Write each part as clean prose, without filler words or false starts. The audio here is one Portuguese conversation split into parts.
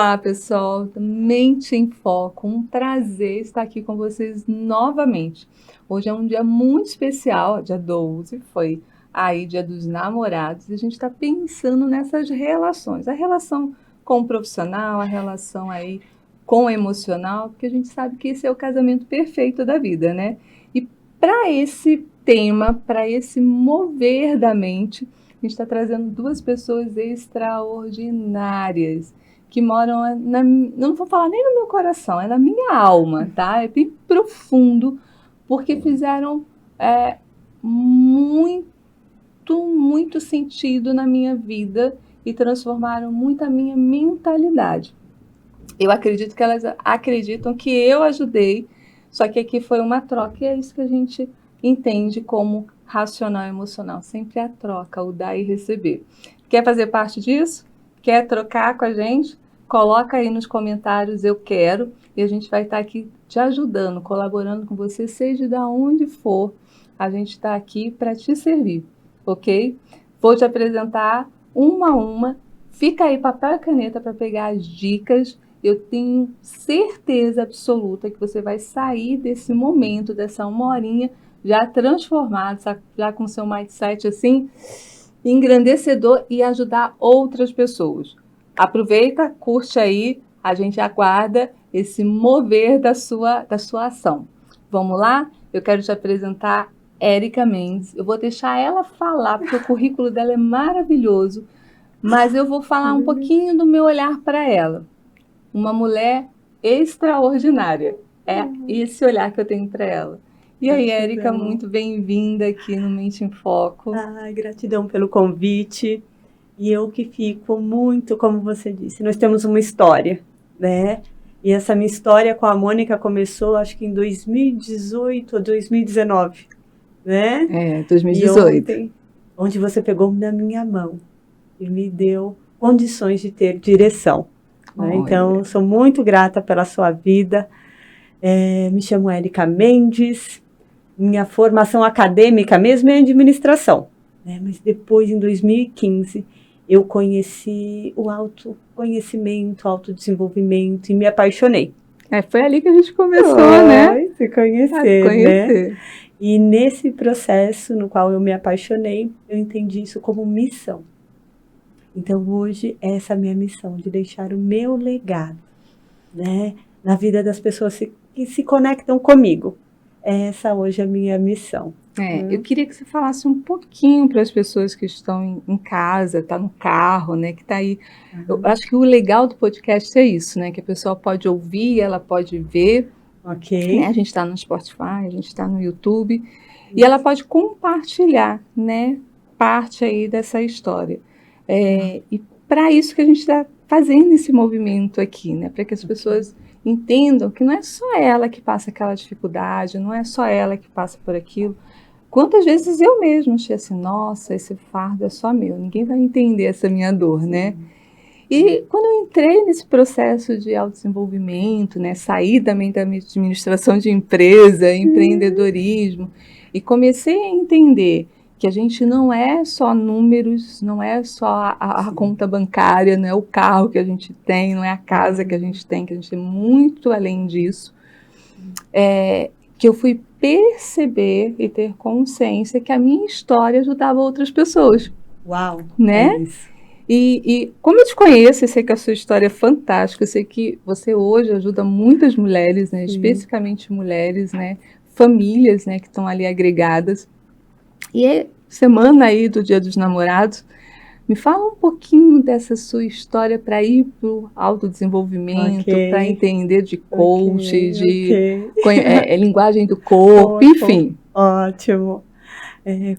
Olá, pessoal, Mente em Foco, um prazer estar aqui com vocês novamente. Hoje é um dia muito especial, dia 12, foi aí dia dos namorados, e a gente está pensando nessas relações, a relação com o profissional, a relação aí com o emocional, porque a gente sabe que esse é o casamento perfeito da vida, né? E para esse tema, para esse mover da mente, a gente está trazendo duas pessoas extraordinárias que moram não vou falar nem no meu coração, é na minha alma, tá? É bem profundo, porque fizeram muito, muito sentido na minha vida e transformaram muito a minha mentalidade. Eu acredito que elas acreditam que eu ajudei, só que aqui foi uma troca, e é isso que a gente entende como racional e emocional, sempre a troca, o dar e receber. Quer fazer parte disso? Quer trocar com a gente? Coloca aí nos comentários eu quero, e a gente vai estar aqui te ajudando, colaborando com você, seja de onde for, a gente está aqui para te servir, ok? Vou te apresentar uma a uma, fica aí papel e caneta para pegar as dicas. Eu tenho certeza absoluta que você vai sair desse momento, dessa uma horinha, já transformado, já com seu mindset assim, engrandecedor e ajudar outras pessoas. Aproveita, curte aí, a gente aguarda esse mover da sua ação. Vamos lá? Eu quero te apresentar Érica Mendes. Eu vou deixar ela falar, porque o currículo dela é maravilhoso, mas eu vou falar um pouquinho do meu olhar para ela. Uma mulher extraordinária. É esse olhar que eu tenho para ela. E aí, Érica, muito bem-vinda aqui no Mente em Foco. Gratidão pelo convite. E eu que fico muito, como você disse, nós temos uma história, né? E essa minha história com a Mônica começou, acho que em 2018 ou 2019, né? 2018. E ontem, onde você pegou na minha mão e me deu condições de ter direção. Né? Então, sou muito grata pela sua vida. Me chamo Érica Mendes. Minha formação acadêmica mesmo é em administração, né? Mas depois, em 2015, eu conheci o autoconhecimento, o autodesenvolvimento e me apaixonei. Foi ali que a gente começou, né? Se conhecer, né? E nesse processo no qual eu me apaixonei, eu entendi isso como missão. Então, hoje, essa é a minha missão, de deixar o meu legado, né? Na vida das pessoas que se conectam comigo. Essa hoje é a minha missão. Eu queria que você falasse um pouquinho para as pessoas que estão em casa, tá no carro, né, que tá aí. Eu acho que o legal do podcast é isso, né, que a pessoa pode ouvir, ela pode ver. Ok. Né, a gente está no Spotify, a gente está no YouTube, e ela pode compartilhar, né, parte aí dessa história. E para isso que a gente está fazendo esse movimento aqui, né, para que as pessoas entendam que não é só ela que passa aquela dificuldade, não é só ela que passa por aquilo. Quantas vezes eu mesma achei assim, nossa, esse fardo é só meu, ninguém vai entender essa minha dor, né? E quando eu entrei nesse processo de autodesenvolvimento, né, saí também da administração de empresa, empreendedorismo, e comecei a entender que a gente não é só números, não é só a conta bancária, não é o carro que a gente tem, não é a casa que a gente tem é muito além disso, que eu fui perceber e ter consciência que a minha história ajudava outras pessoas. Uau! Né? É isso. E como eu te conheço, eu sei que a sua história é fantástica, eu sei que você hoje ajuda muitas mulheres, né, especificamente mulheres, né, famílias, né, que estão ali agregadas. E é semana aí do Dia dos Namorados, me fala um pouquinho dessa sua história para ir para o autodesenvolvimento, para entender de coach, de linguagem do corpo, enfim. Ótimo.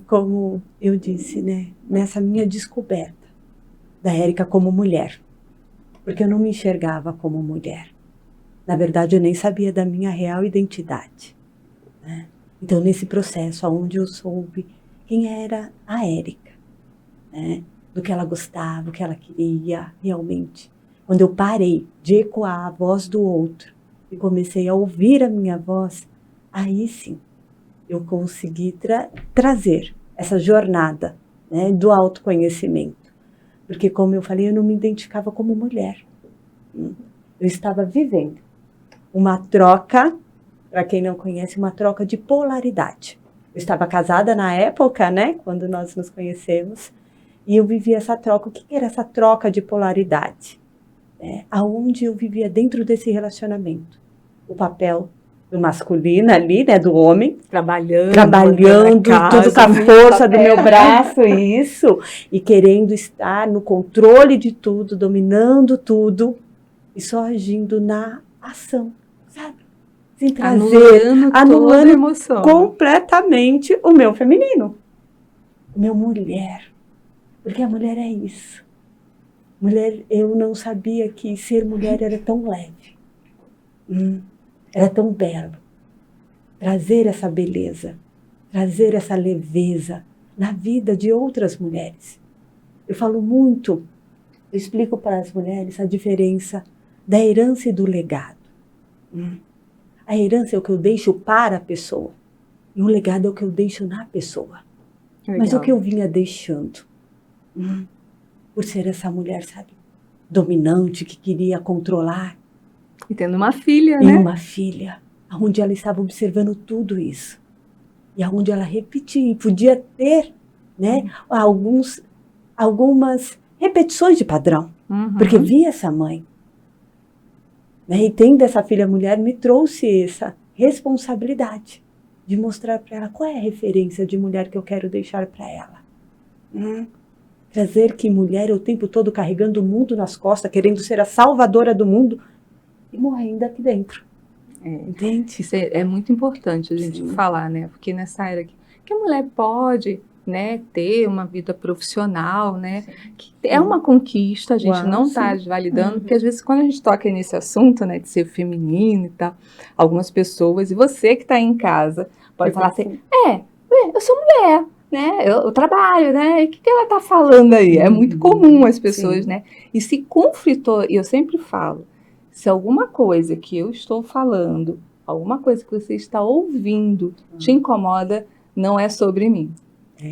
Como eu disse, né, nessa minha descoberta da Érica como mulher, porque eu não me enxergava como mulher. Na verdade, eu nem sabia da minha real identidade, né? Então, nesse processo, onde eu soube quem era a Érica, né? Do que ela gostava, o que ela queria realmente. Quando eu parei de ecoar a voz do outro e comecei a ouvir a minha voz, aí sim, eu consegui trazer essa jornada, né, do autoconhecimento. Porque, como eu falei, eu não me identificava como mulher. Eu estava vivendo uma troca, para quem não conhece, uma troca de polaridade. Eu estava casada na época, né, quando nós nos conhecemos, e eu vivia essa troca. O que era essa troca de polaridade? Aonde eu vivia dentro desse relacionamento. O papel do masculino ali, né, do homem, Trabalhando casa, tudo com a força do meu braço, isso, e querendo estar no controle de tudo, dominando tudo, e só agindo na ação, sabe? Sem trazer, anulando toda a emoção. Completamente o meu feminino, o meu mulher, porque a mulher é isso. Mulher, eu não sabia que ser mulher era tão leve, era tão belo. Trazer essa beleza, trazer essa leveza na vida de outras mulheres. Eu falo muito, eu explico para as mulheres a diferença da herança e do legado. A herança é o que eu deixo para a pessoa, e o legado é o que eu deixo na pessoa. Legal. Mas o que eu vinha deixando, por ser essa mulher, sabe, dominante, que queria controlar. E tendo uma filha, né? E uma filha, onde ela estava observando tudo isso. E onde ela repetia, e podia ter, né, algumas repetições de padrão. Porque via essa mãe. Né, e tendo essa filha mulher, me trouxe essa responsabilidade de mostrar para ela qual é a referência de mulher que eu quero deixar para ela. Trazer que mulher é o tempo todo carregando o mundo nas costas, querendo ser a salvadora do mundo e morrendo aqui dentro. Entende? Isso é muito importante a gente falar, né? Porque nessa era que a mulher pode, né, ter uma vida profissional, né? Que é uma conquista, a gente não está desvalidando, porque às vezes quando a gente toca nesse assunto, né, de ser feminino e tal, algumas pessoas, e você que está aí em casa, pode falar assim, eu sou mulher, né? Eu trabalho, né? E o que ela está falando aí? É muito comum as pessoas, né? E se conflitou, e eu sempre falo, se alguma coisa que eu estou falando, alguma coisa que você está ouvindo te incomoda, não é sobre mim.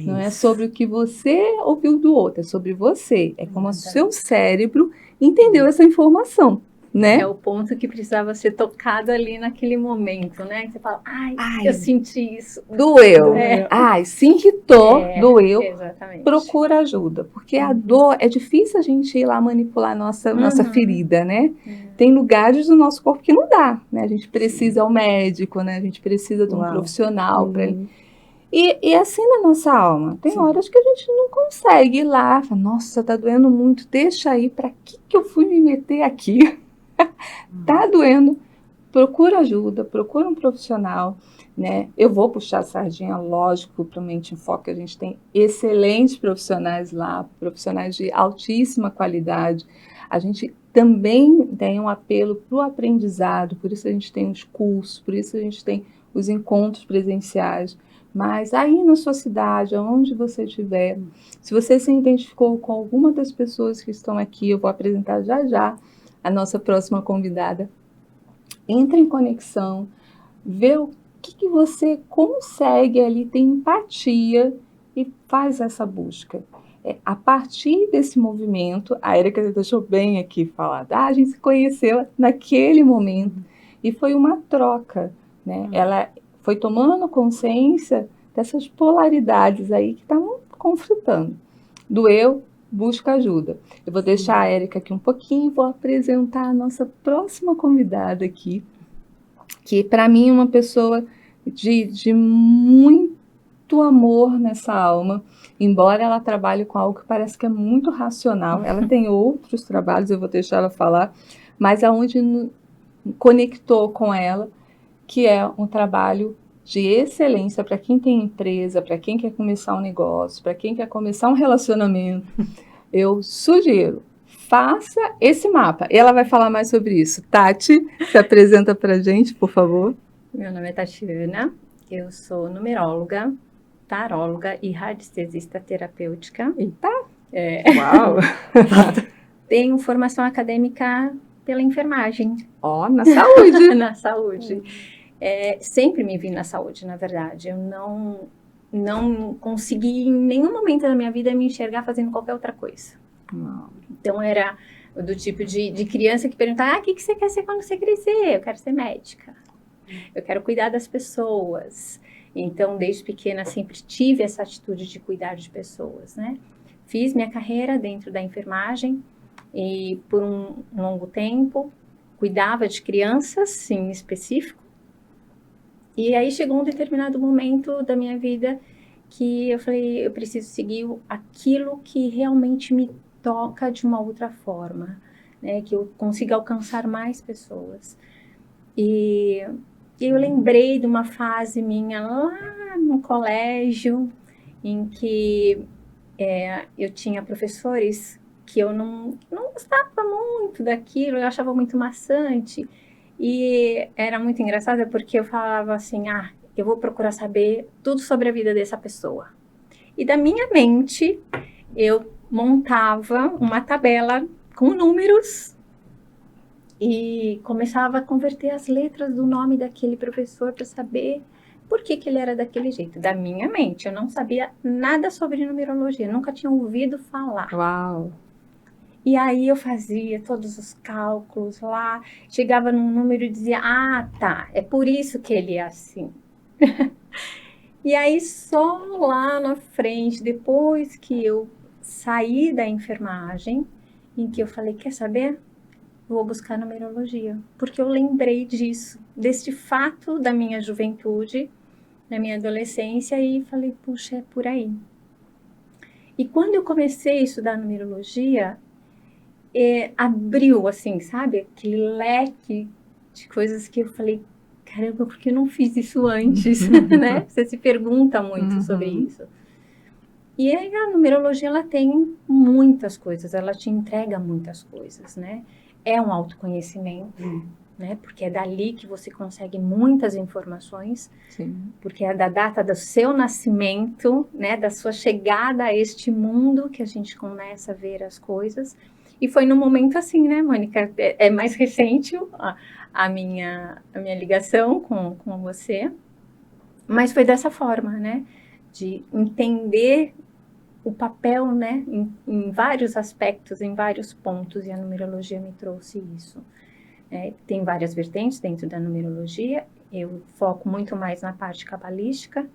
Não é sobre o que você ouviu do outro, é sobre você. É como o seu cérebro entendeu essa informação, né? É o ponto que precisava ser tocado ali naquele momento, né? Que você fala, ai, eu senti isso. Doeu. Ai, se irritou, doeu. Exatamente. Procura ajuda, porque a dor, é difícil a gente ir lá manipular nossa ferida, né? Tem lugares do nosso corpo que não dá, né? A gente precisa ao médico, né? A gente precisa de um profissional para ele. E assim na nossa alma, tem horas que a gente não consegue ir lá, fala, nossa, tá doendo muito, deixa aí, para que eu fui me meter aqui? Tá doendo, procura ajuda, procura um profissional, né? Eu vou puxar a sardinha, lógico, para o Mente em Foco, a gente tem excelentes profissionais lá, profissionais de altíssima qualidade. A gente também tem um apelo para o aprendizado, por isso a gente tem os cursos, por isso a gente tem os encontros presenciais. Mas aí na sua cidade, onde você estiver, se você se identificou com alguma das pessoas que estão aqui, eu vou apresentar já já a nossa próxima convidada. Entre em conexão, vê o que você consegue ali ter empatia e faz essa busca. A partir desse movimento, a Érica deixou bem aqui falada, a gente se conheceu naquele momento e foi uma troca, né? Ela foi tomando consciência dessas polaridades aí que estavam conflitando. Doeu, busca ajuda. Eu vou deixar a Érica aqui um pouquinho e vou apresentar a nossa próxima convidada aqui, que para mim é uma pessoa de muito amor nessa alma, embora ela trabalhe com algo que parece que é muito racional. Ela tem outros trabalhos, eu vou deixar ela falar, mas aonde conectou com ela, que é um trabalho de excelência para quem tem empresa, para quem quer começar um negócio, para quem quer começar um relacionamento. Eu sugiro, faça esse mapa. E ela vai falar mais sobre isso. Tati, se apresenta para a gente, por favor. Meu nome é Tatiana, eu sou numeróloga, taróloga e radiestesista terapêutica. Eita! Uau! Tenho formação acadêmica pela enfermagem. Na saúde! Na saúde. Sempre me vi na saúde, na verdade. Eu não consegui em nenhum momento da minha vida me enxergar fazendo qualquer outra coisa. Então era Do tipo de criança que pergunta, o que você quer ser quando você crescer? Eu quero ser médica. Eu quero cuidar das pessoas. Então, desde pequena, sempre tive essa atitude de cuidar de pessoas, né? Fiz minha carreira dentro da enfermagem e, por um longo tempo, cuidava de crianças, em específico. E aí, chegou um determinado momento da minha vida que eu falei, eu preciso seguir aquilo que realmente me toca de uma outra forma, né? Que eu consiga alcançar mais pessoas. E eu lembrei de uma fase minha lá no colégio, em que eu tinha professores que eu não gostava muito daquilo, eu achava muito maçante. E era muito engraçado porque eu falava assim, eu vou procurar saber tudo sobre a vida dessa pessoa. E da minha mente, eu montava uma tabela com números e começava a converter as letras do nome daquele professor para saber por que ele era daquele jeito. Da minha mente, eu não sabia nada sobre numerologia, nunca tinha ouvido falar. Uau! E aí eu fazia todos os cálculos lá, chegava num número e dizia, tá, é por isso que ele é assim. E aí só lá na frente, depois que eu saí da enfermagem, em que eu falei, quer saber? Vou buscar numerologia, porque eu lembrei disso, deste fato da minha juventude, da minha adolescência, e falei, puxa, é por aí. E quando eu comecei a estudar numerologia, abriu, assim, sabe, aquele leque de coisas que eu falei, caramba, por que eu não fiz isso antes, né? Você se pergunta muito sobre isso. E aí a numerologia, ela tem muitas coisas, ela te entrega muitas coisas, né? É um autoconhecimento, né? Porque é dali que você consegue muitas informações. Sim. Porque é da data do seu nascimento, né? Da sua chegada a este mundo que a gente começa a ver as coisas. E foi num momento assim, né, Mônica? É mais recente a minha ligação com você. Mas foi dessa forma, né? De entender o papel, né, em vários aspectos, em vários pontos, e a numerologia me trouxe isso. Tem várias vertentes dentro da numerologia, eu foco muito mais na parte cabalística,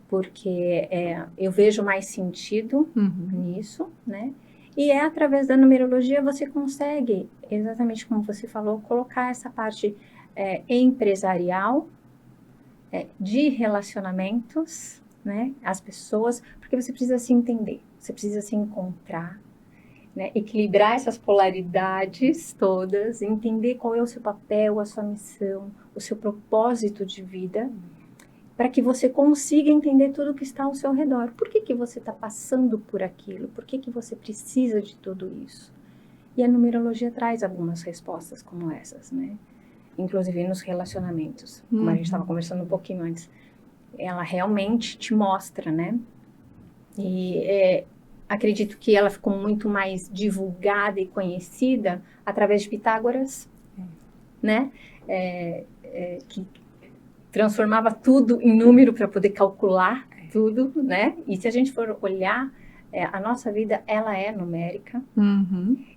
porque eu vejo mais sentido nisso, né, e através da numerologia você consegue, exatamente como você falou, colocar essa parte empresarial, de relacionamentos, né, as pessoas, porque você precisa se entender, você precisa se encontrar, né, equilibrar essas polaridades todas, entender qual é o seu papel, a sua missão, o seu propósito de vida, para que você consiga entender tudo que está ao seu redor. Por que você está passando por aquilo? Por que você precisa de tudo isso? E a numerologia traz algumas respostas como essas, né? Inclusive nos relacionamentos, como a gente estava conversando um pouquinho antes. Ela realmente te mostra, né? E acredito que ela ficou muito mais divulgada e conhecida através de Pitágoras, né? Que transformava tudo em número para poder calcular tudo, né? E se a gente for olhar, a nossa vida, ela é numérica.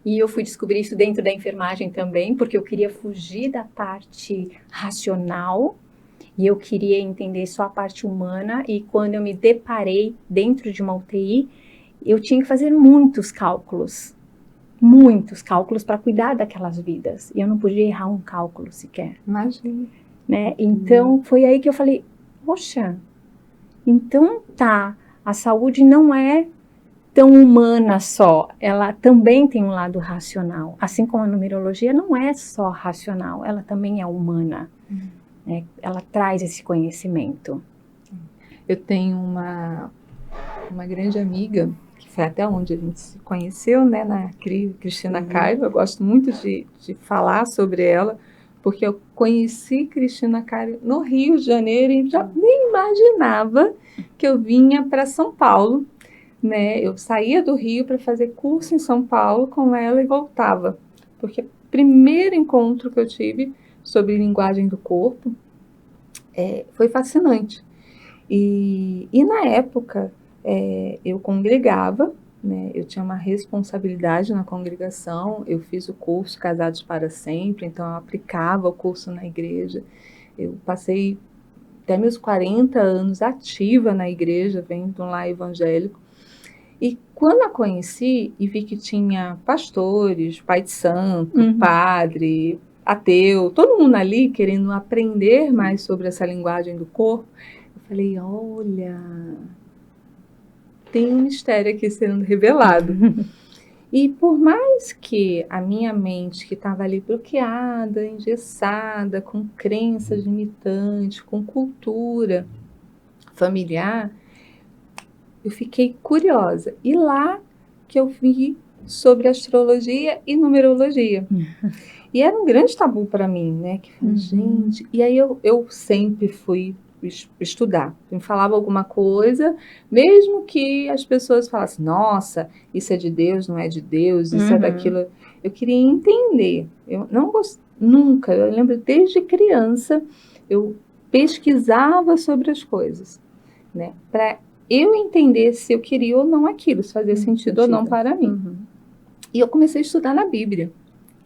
E eu fui descobrir isso dentro da enfermagem também, porque eu queria fugir da parte racional e eu queria entender só a parte humana. E quando eu me deparei dentro de uma UTI, eu tinha que fazer muitos cálculos para cuidar daquelas vidas. E eu não podia errar um cálculo sequer. Imagina. Né? Então, foi aí que eu falei, poxa, então tá, a saúde não é tão humana só, ela também tem um lado racional, assim como a numerologia não é só racional, ela também é humana, né? Ela traz esse conhecimento. Eu tenho uma grande amiga, que foi até onde a gente se conheceu, né, na Cristina Cairo. Eu gosto muito de falar sobre ela, porque eu conheci Cristina Cairo no Rio de Janeiro e já nem imaginava que eu vinha para São Paulo. Né, eu saía do Rio para fazer curso em São Paulo com ela e voltava, porque o primeiro encontro que eu tive sobre linguagem do corpo foi fascinante. E na época eu congregava, né? Eu tinha uma responsabilidade na congregação, eu fiz o curso Casados para Sempre, então eu aplicava o curso na igreja. Eu passei até meus 40 anos ativa na igreja, vendo um lar evangélico. E quando a conheci e vi que tinha pastores, pai de santo, padre, ateu, todo mundo ali querendo aprender mais sobre essa linguagem do corpo, eu falei, olha, tem um mistério aqui sendo revelado. E por mais que a minha mente, que estava ali bloqueada, engessada, com crenças limitantes, com cultura familiar, eu fiquei curiosa. E lá que eu vi sobre astrologia e numerologia. E era um grande tabu para mim, né? Que, gente... E aí eu sempre fui estudar. Me falava alguma coisa, mesmo que as pessoas falassem, nossa, isso é de Deus, não é de Deus, isso é daquilo. Eu queria entender. Eu não nunca, eu lembro desde criança, eu pesquisava sobre as coisas, né? Para eu entender se eu queria ou não aquilo, se fazia sentido ou não para mim. E eu comecei a estudar na Bíblia,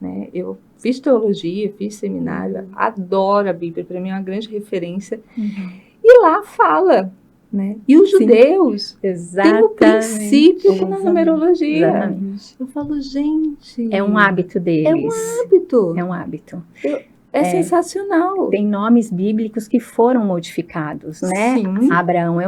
né? Eu fiz teologia, fiz seminário, adoro a Bíblia, para mim é uma grande referência. E lá fala, né? E os judeus têm o princípio na numerologia. Exatamente. Eu falo, gente... É um hábito deles. É um hábito. É um hábito. É sensacional. Tem nomes bíblicos que foram modificados, né? Sim. Abraão é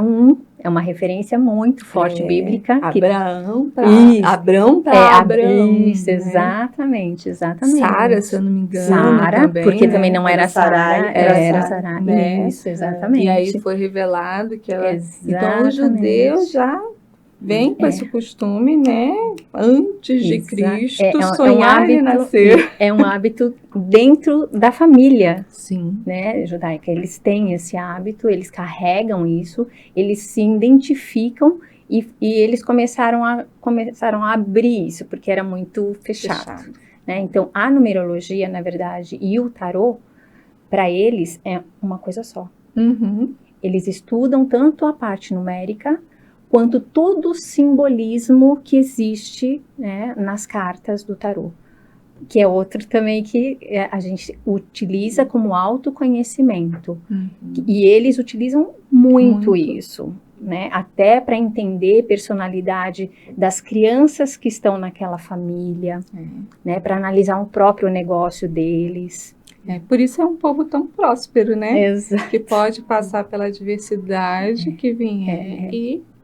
uma referência muito forte bíblica. Abraão para Abraão. Isso, né? exatamente. Sara, se eu não me engano. Sara, também, porque né? também não era Sarai, era Sarai. Né? Isso, exatamente. E aí foi revelado que ela... Exatamente. Então os judeus já vêm com esse costume, né? Antes de Cristo sonhar em nascer. É um hábito dentro da família, sim, né, judaica. Eles têm esse hábito, eles carregam isso, eles se identificam e eles começaram a abrir isso, porque era muito fechado. Né? Então, a numerologia, na verdade, e o tarô, para eles, é uma coisa só. Eles estudam tanto a parte numérica, quanto todo o simbolismo que existe, né, nas cartas do tarô. Que é outro também que a gente utiliza como autoconhecimento. E eles utilizam muito isso, né? Até para entender a personalidade das crianças que estão naquela família, né? Para analisar o próprio negócio deles. Por isso é um povo tão próspero, né? Exato. Que pode passar pela diversidade que vier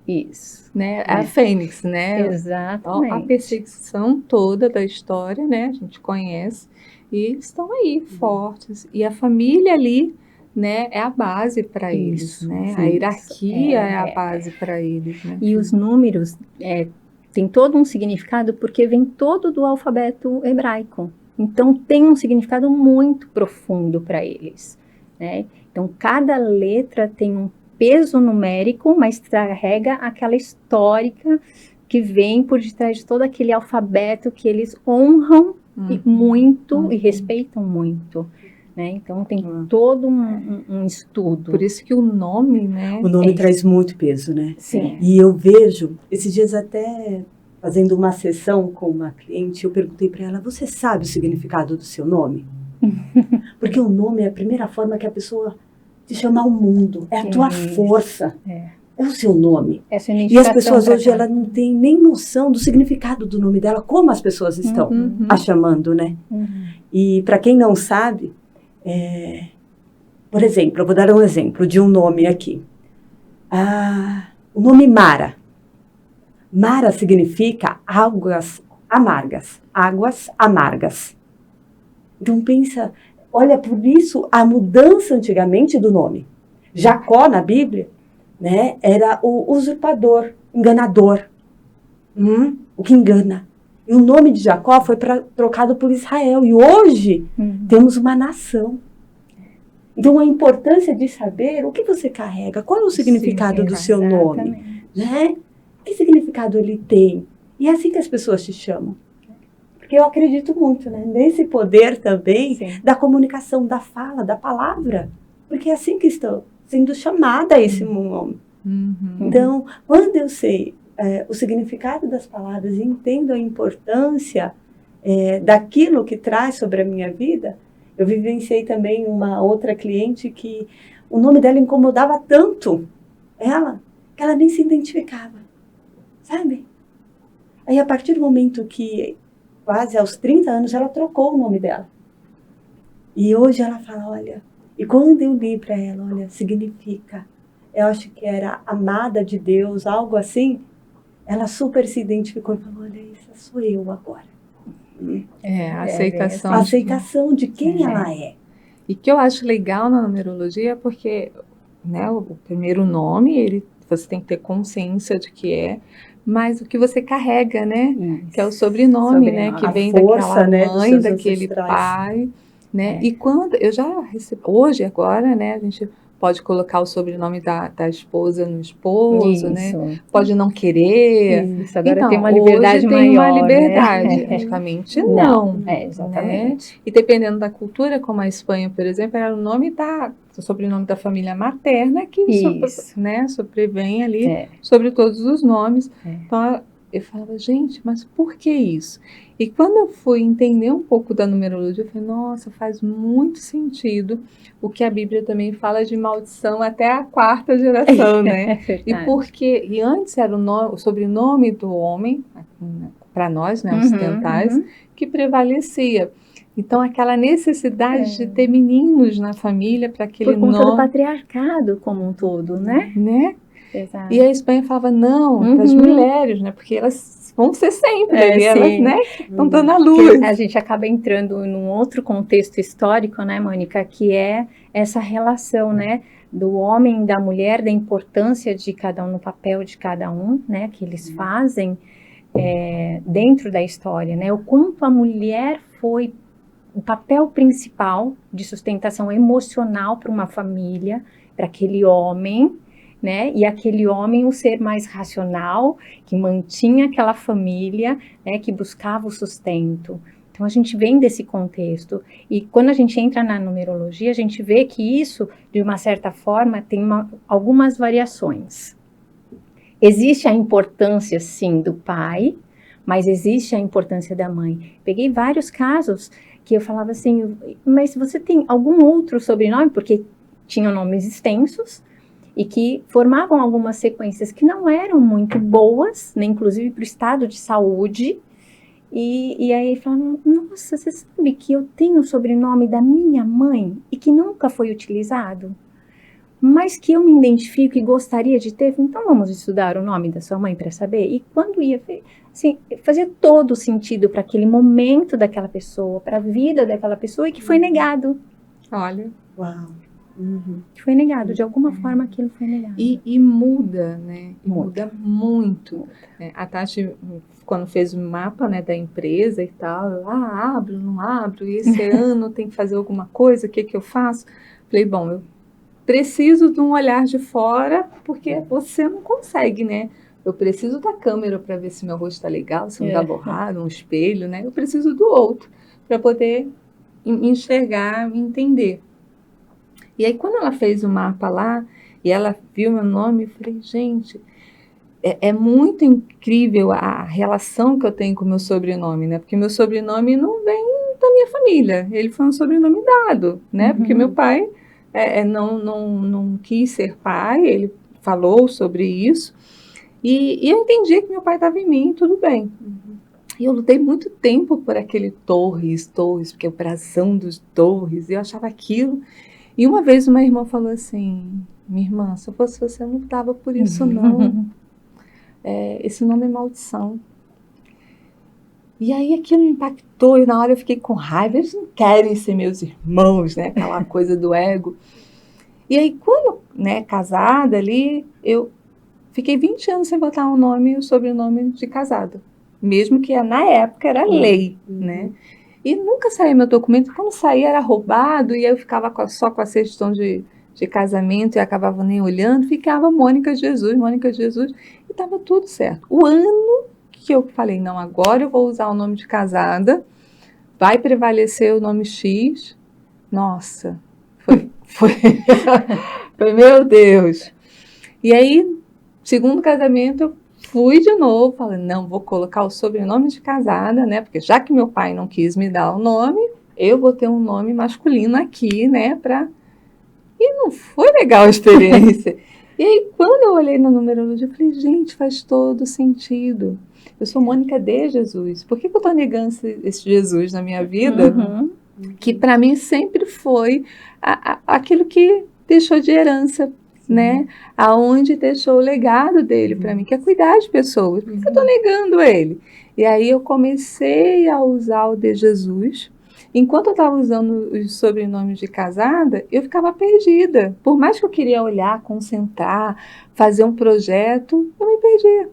Isso. Né? A Fênix, né? Exatamente. A perseguição toda da história, né? A gente conhece. E eles estão aí, fortes. E a família ali, né? É a base para eles, né? A hierarquia é a base para eles, né? E os números têm todo um significado porque vem todo do alfabeto hebraico. Então, tem um significado muito profundo para eles, né? Então, cada letra tem um peso numérico, mas carrega aquela histórica que vem por detrás de todo aquele alfabeto que eles honram muito e respeitam muito, né? Então tem todo um estudo. Por isso que o nome, né? O nome traz muito peso, né? Sim. E eu vejo, esses dias até fazendo uma sessão com uma cliente, eu perguntei para ela, você sabe o significado do seu nome? Porque o nome é a primeira forma que a pessoa te chama ao mundo, é a tua força, é o seu nome. E as pessoas hoje elas não têm nem noção do significado do nome dela, como as pessoas estão a chamando, né? E para quem não sabe, por exemplo, eu vou dar um exemplo de um nome aqui. O nome Mara. Mara significa águas amargas. Águas amargas. Então pensa... Olha, por isso, a mudança antigamente do nome. Jacó, na Bíblia, né, era o usurpador, enganador. O que engana. E o nome de Jacó foi trocado por Israel. E hoje, temos uma nação. Então, a importância de saber o que você carrega, qual é o significado do seu nome. Né? Que significado ele tem? E é assim que as pessoas te chamam. Porque eu acredito muito, né, nesse poder também da comunicação, da fala, da palavra. Porque é assim que estou sendo chamada a esse nome. Então, quando eu sei o significado das palavras e entendo a importância daquilo que traz sobre a minha vida. Eu vivenciei também uma outra cliente que o nome dela incomodava tanto ela, que ela nem se identificava, sabe? Aí, a partir do momento que, quase aos 30 anos, ela trocou o nome dela. E hoje ela fala, olha, e quando eu li para ela, olha, significa, eu acho que era amada de Deus, algo assim, ela super se identificou e falou, olha, isso sou eu agora. A aceitação. A aceitação de quem ela é. E que eu acho legal na numerologia é porque, né, o primeiro nome, você tem que ter consciência de que mas o que você carrega, né? Isso. Que é o sobrenome, né? Que vem daquela mãe, daquele pai, né? E quando eu já recebi, hoje, agora, né? A gente pode colocar o sobrenome da esposa no esposo, né? Pode não querer. Isso, agora então, tem uma liberdade hoje maior, tem uma liberdade. né? Antigamente não. Exatamente. Né? E dependendo da cultura, como a Espanha, por exemplo, era o sobrenome da família materna que sobrevém ali sobre todos os nomes. Então, eu falava, gente, mas por que isso? E quando eu fui entender um pouco da numerologia, eu falei, nossa, faz muito sentido o que a Bíblia também fala de maldição até a 4ª geração, né? E antes era o sobrenome do homem, para nós, né, ocidentais, que prevalecia. Então, aquela necessidade de ter meninos na família para aquele nome. Por conta do patriarcado como um todo, né? Exato. E a Espanha falava, não, para as mulheres, né? Porque elas vão ser sempre, elas, né? Estão dando a luz. Porque a gente acaba entrando num outro contexto histórico, né, Mônica? Que é essa relação, né? Do homem e da mulher, da importância de cada um, no papel de cada um, né? Que eles fazem dentro da história, né? O quanto a mulher foi o papel principal de sustentação emocional para uma família, para aquele homem, né? E aquele homem, um ser mais racional, que mantinha aquela família, né? Que buscava o sustento. Então, a gente vem desse contexto. E quando a gente entra na numerologia, a gente vê que isso, de uma certa forma, tem algumas variações. Existe a importância, sim, do pai, mas existe a importância da mãe. Peguei vários casos que eu falava assim, mas você tem algum outro sobrenome? Porque tinham nomes extensos, e que formavam algumas sequências que não eram muito boas, né, inclusive para o estado de saúde, e aí falavam, nossa, você sabe que eu tenho o sobrenome da minha mãe e que nunca foi utilizado, mas que eu me identifico e gostaria de ter, então vamos estudar o nome da sua mãe para saber? E quando ia ver, assim, fazia todo sentido para aquele momento daquela pessoa, para a vida daquela pessoa, e que foi negado. Olha. Uau. Foi negado, de alguma forma aquilo foi negado. E muda, né? Muda muito. A Tati, quando fez o mapa, né, da empresa e tal, abro, não abro, e esse ano tem que fazer alguma coisa, o que eu faço? Falei, bom, eu preciso de um olhar de fora, porque você não consegue, né? Eu preciso da câmera para ver se meu rosto está legal, se não está borrado, um espelho, né? Eu preciso do outro para poder enxergar, entender. E aí, quando ela fez o mapa lá, e ela viu meu nome, eu falei, gente, é muito incrível a relação que eu tenho com o meu sobrenome, né? Porque meu sobrenome não vem da minha família, ele foi um sobrenome dado, né? Porque meu pai não quis ser pai, ele falou sobre isso, e eu entendi que meu pai estava em mim, tudo bem. E eu lutei muito tempo por aquele Torres, porque é o brasão dos Torres, e eu achava aquilo. E uma vez uma irmã falou assim, minha irmã, se eu fosse você, eu não lutava por isso não. Esse nome é maldição. E aí aquilo me impactou, e na hora eu fiquei com raiva, eles não querem ser meus irmãos, né? Aquela coisa do ego. E aí quando, né, casada ali, eu fiquei 20 anos sem botar o nome e o sobrenome de casada. Mesmo que na época era lei, né? E nunca saía meu documento. Quando saía era roubado, e aí eu ficava só com a certidão de casamento e acabava nem olhando. Ficava Mônica Jesus, e estava tudo certo. O ano que eu falei, não, agora eu vou usar o nome de casada, vai prevalecer o nome X. Nossa, foi meu Deus. E aí, segundo casamento, eu fui de novo, falei, não, vou colocar o sobrenome de casada, né? Porque já que meu pai não quis me dar o nome, eu vou ter um nome masculino aqui, né? E não foi legal a experiência. E aí, quando eu olhei na numerologia, eu falei, gente, faz todo sentido. Eu sou Mônica de Jesus. Por que eu estou negando esse Jesus na minha vida? Uhum. Que para mim sempre foi aquilo que deixou de herança, né? Aonde deixou o legado dele para mim, que é cuidar de pessoas. Por que eu estou negando ele? E aí eu comecei a usar o de Jesus. Enquanto eu estava usando os sobrenomes de casada, eu ficava perdida. Por mais que eu queria olhar, concentrar, fazer um projeto, eu me perdia.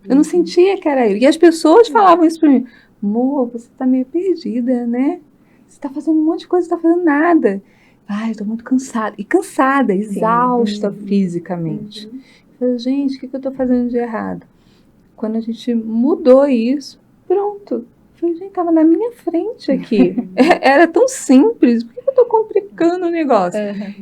Eu não sentia que era ele. E as pessoas falavam isso para mim. Amor, você está meio perdida, né? Você está fazendo um monte de coisa, não está fazendo nada. Ai, estou muito cansada. E cansada, exausta fisicamente. Eu falei, gente, o que eu estou fazendo de errado? Quando a gente mudou isso, pronto. Eu falei, gente, estava na minha frente aqui. Era tão simples. Por que eu estou complicando o negócio?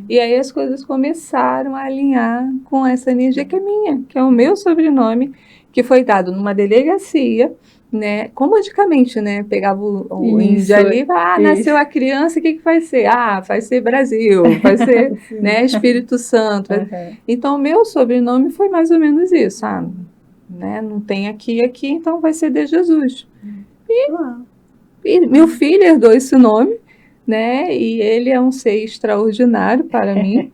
E aí as coisas começaram a alinhar com essa energia que é minha, que é o meu sobrenome, que foi dado numa delegacia, né, comodicamente, né, pegava o índio ali, nasceu a criança, o que vai ser? Vai ser Brasil, vai ser, né, Espírito Santo. Então, o meu sobrenome foi mais ou menos isso, né, não tem aqui, então vai ser de Jesus. E meu filho herdou esse nome, né, e ele é um ser extraordinário para mim,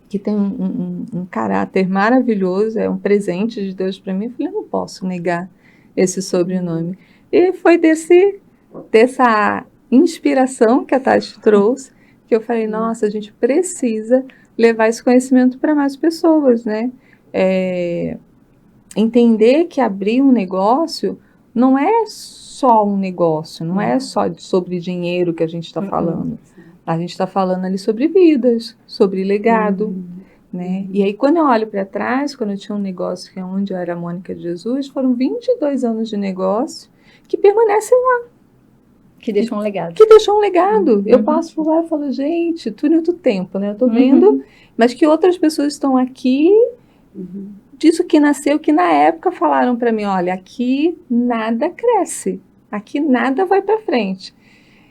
que tem um caráter maravilhoso, é um presente de Deus para mim. Eu falei, eu não posso negar esse sobrenome. E foi dessa inspiração que a Tati trouxe, que eu falei, nossa, a gente precisa levar esse conhecimento para mais pessoas, né? Entender que abrir um negócio não é só um negócio, não é só sobre dinheiro que a gente está falando. A gente está falando ali sobre vidas, sobre legado, né? E aí, quando eu olho para trás, quando eu tinha um negócio que é onde eu era a Mônica de Jesus, foram 22 anos de negócio que permanecem lá. Que deixam um legado. Que deixam um legado. Eu passo por lá e falo, gente, túnel do tempo, né? Eu tô vendo, mas que outras pessoas estão aqui, disso que nasceu, que na época falaram para mim, olha, aqui nada cresce, aqui nada vai para frente.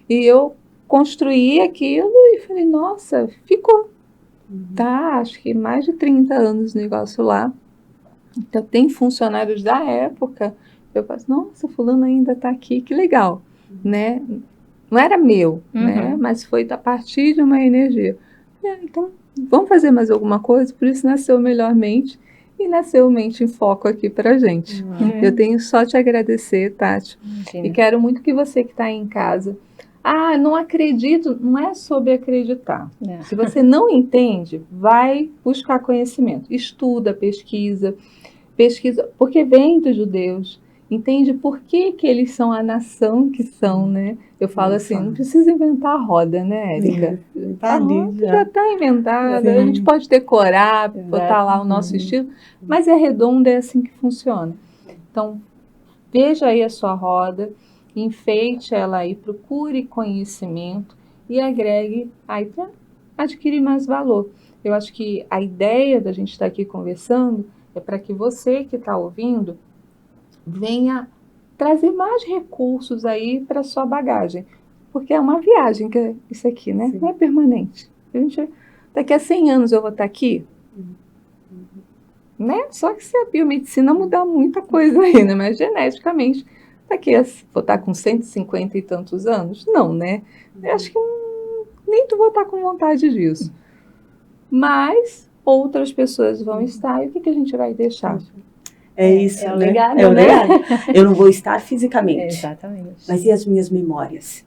E eu construí aquilo e falei, nossa, ficou. Tá, acho que mais de 30 anos de negócio lá. Então, tem funcionários da época. Eu falo, nossa, fulano ainda está aqui, que legal, né? Não era meu, né? Mas foi a partir de uma energia. Então, vamos fazer mais alguma coisa? Por isso nasceu Melhor Mente e nasceu Mente em Foco aqui pra gente. Eu tenho só te agradecer, Tati. E quero muito que você que está aí em casa, não acredito, não é sobre acreditar. Se você não entende, vai buscar conhecimento. Estuda, pesquisa, porque vem dos judeus. Entende por que eles são a nação que são, né? Eu falo assim, não precisa inventar a roda, né, Érica? Tá ali, já está inventada, a gente pode decorar, botar lá o nosso estilo, mas é redonda, é assim que funciona. Então, veja aí a sua roda, enfeite ela aí, procure conhecimento e agregue aí para adquirir mais valor. Eu acho que a ideia da gente estar aqui conversando é para que você que está ouvindo venha trazer mais recursos aí para sua bagagem, porque é uma viagem, que é isso aqui, né? Não é permanente. Daqui a 100 anos eu vou estar aqui, né? Só que se a biomedicina mudar muita coisa aí, né? Mas geneticamente, daqui vou estar com 150 e tantos anos? Não, né? Eu acho que nem tu vou estar com vontade disso. Mas outras pessoas vão estar, e o que a gente vai deixar? É isso, é o né? legado, é o né? legado. Eu não vou estar fisicamente. Exatamente. Mas e as minhas memórias?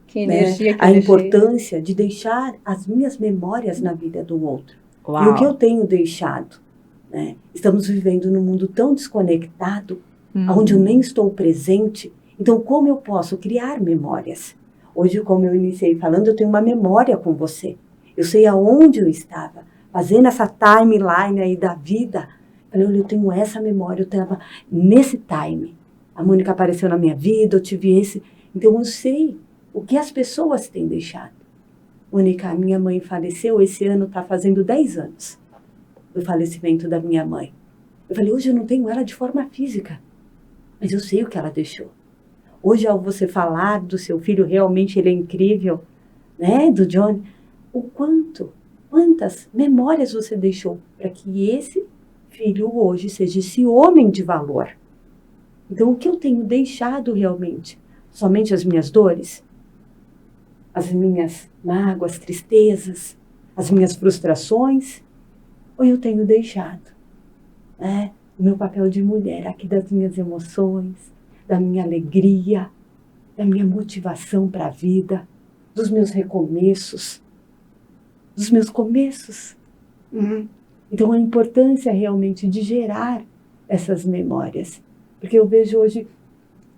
Que energia que eu A deixei. importância de deixar as minhas memórias na vida do outro. Uau. E o que eu tenho deixado? Né? Estamos vivendo num mundo tão desconectado, onde eu nem estou presente. Então, como eu posso criar memórias? Hoje, como eu iniciei falando, eu tenho uma memória com você. Eu sei aonde eu estava, fazendo essa timeline aí da vida. Eu tenho essa memória, eu estava nesse time. A Mônica apareceu na minha vida, eu tive esse. Então, eu sei o que as pessoas têm deixado. Mônica, minha mãe faleceu, esse ano está fazendo 10 anos do falecimento da minha mãe. Eu falei, hoje eu não tenho ela de forma física, mas eu sei o que ela deixou. Hoje, ao você falar do seu filho, realmente ele é incrível, né, do Johnny, quantas memórias você deixou para que esse filho hoje seja esse homem de valor. Então, o que eu tenho deixado realmente? Somente as minhas dores? As minhas mágoas, tristezas, as minhas frustrações? Ou eu tenho deixado, né, o meu papel de mulher aqui das minhas emoções, da minha alegria, da minha motivação para a vida, dos meus recomeços, dos meus começos? Então, a importância realmente de gerar essas memórias. Porque eu vejo hoje,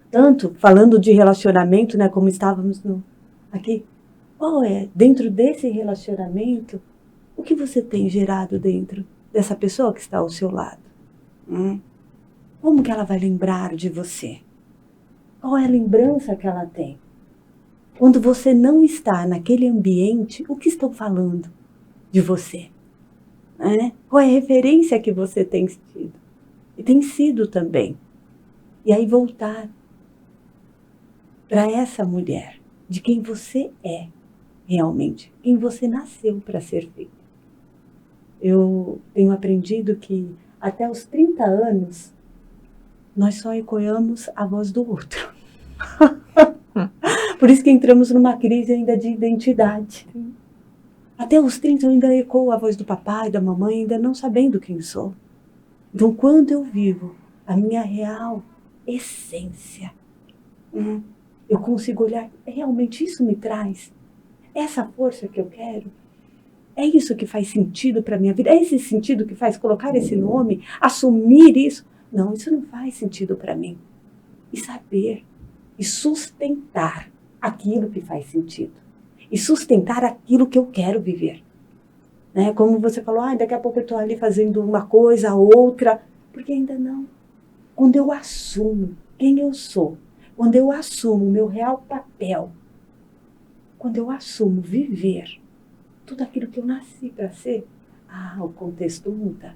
tanto falando de relacionamento, né, como estávamos aqui, qual é, dentro desse relacionamento, o que você tem gerado dentro dessa pessoa que está ao seu lado? Como que ela vai lembrar de você? Qual é a lembrança que ela tem? Quando você não está naquele ambiente, o que estão falando de você? Qual é a referência que você tem tido? E tem sido também. E aí voltar para essa mulher, de quem você é realmente, quem você nasceu para ser feito. Eu tenho aprendido que até os 30 anos, nós só ecoamos a voz do outro. Por isso que entramos numa crise ainda de identidade. Até os 30 eu ainda ecoo a voz do papai, da mamãe, ainda não sabendo quem sou. Então, quando eu vivo a minha real essência, eu consigo olhar, realmente isso me traz essa força que eu quero? É isso que faz sentido para a minha vida? É esse sentido que faz colocar esse nome, assumir isso? Não, isso não faz sentido para mim. E saber, e sustentar aquilo que faz sentido. E sustentar aquilo que eu quero viver. Né? Como você falou, daqui a pouco eu estou ali fazendo uma coisa, outra, porque ainda não. Quando eu assumo quem eu sou, quando eu assumo o meu real papel, quando eu assumo viver tudo aquilo que eu nasci para ser, o contexto muda,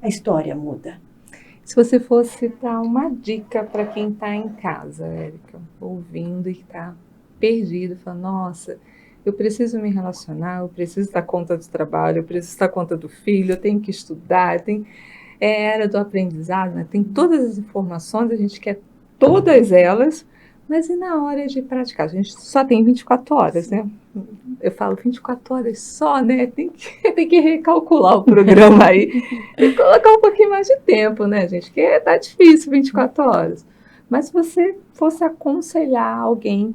a história muda. Se você fosse dar uma dica para quem está em casa, Érica, ouvindo e está perdido, falando, nossa, eu preciso me relacionar, eu preciso dar conta do trabalho, eu preciso dar conta do filho, eu tenho que estudar, é era do aprendizado, né? Tem todas as informações, a gente quer todas elas, mas e na hora de praticar? A gente só tem 24 horas, né? Eu falo 24 horas só, né? Tem que recalcular o programa aí e colocar um pouquinho mais de tempo, né, gente? Porque tá difícil 24 horas. Mas se você fosse aconselhar alguém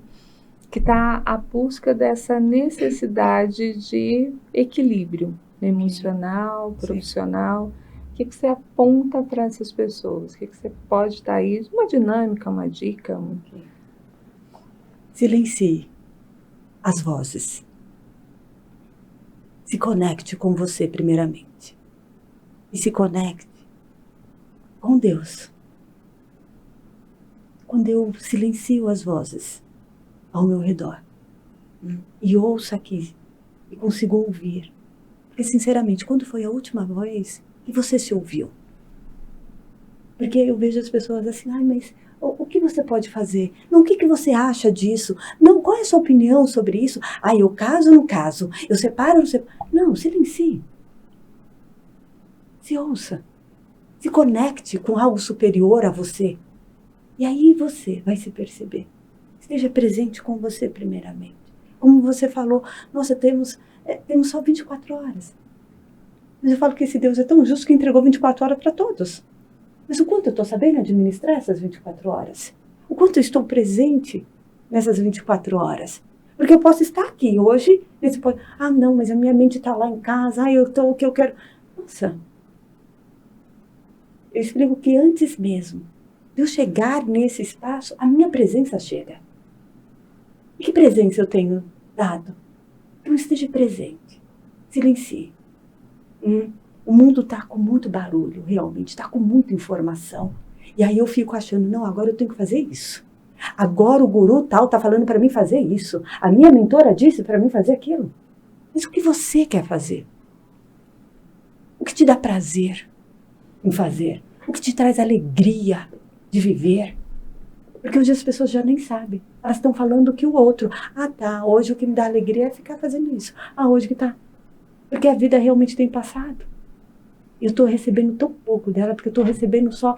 que está à busca dessa necessidade de equilíbrio emocional, profissional, o que você aponta para essas pessoas? O que você pode dar aí? Uma dinâmica, uma dica? Silencie as vozes. Se conecte com você primeiramente. E se conecte com Deus. Quando eu silencio as vozes ao meu redor e ouço aqui e consigo ouvir. Porque, sinceramente, quando foi a última vez que você se ouviu? Porque eu vejo as pessoas assim, mas o que você pode fazer? Não, o que você acha disso? Não, qual é a sua opinião sobre isso? Eu caso ou não caso? Eu separo ou não separo? Não, silencie. Se ouça. Se conecte com algo superior a você. E aí você vai se perceber. Esteja presente com você primeiramente. Como você falou, nossa, temos só 24 horas. Mas eu falo que esse Deus é tão justo que entregou 24 horas para todos. Mas o quanto eu estou sabendo administrar essas 24 horas? O quanto eu estou presente nessas 24 horas? Porque eu posso estar aqui hoje, e você pode, não, mas a minha mente está lá em casa, eu estou o que eu quero. Nossa, eu explico que antes mesmo de eu chegar nesse espaço, a minha presença chega. E que presença eu tenho dado? Então esteja presente, silencie. O mundo está com muito barulho, realmente, está com muita informação. E aí eu fico achando, não, agora eu tenho que fazer isso. Agora o guru tal está falando para mim fazer isso. A minha mentora disse para mim fazer aquilo. Mas o que você quer fazer? O que te dá prazer? em fazer? O que te traz alegria de viver? Porque hoje as pessoas já nem sabem. Elas estão falando que o outro. Ah, tá, hoje o que me dá alegria é ficar fazendo isso. Ah, hoje que tá. Porque a vida realmente tem passado. Eu estou recebendo tão pouco dela, porque eu estou recebendo só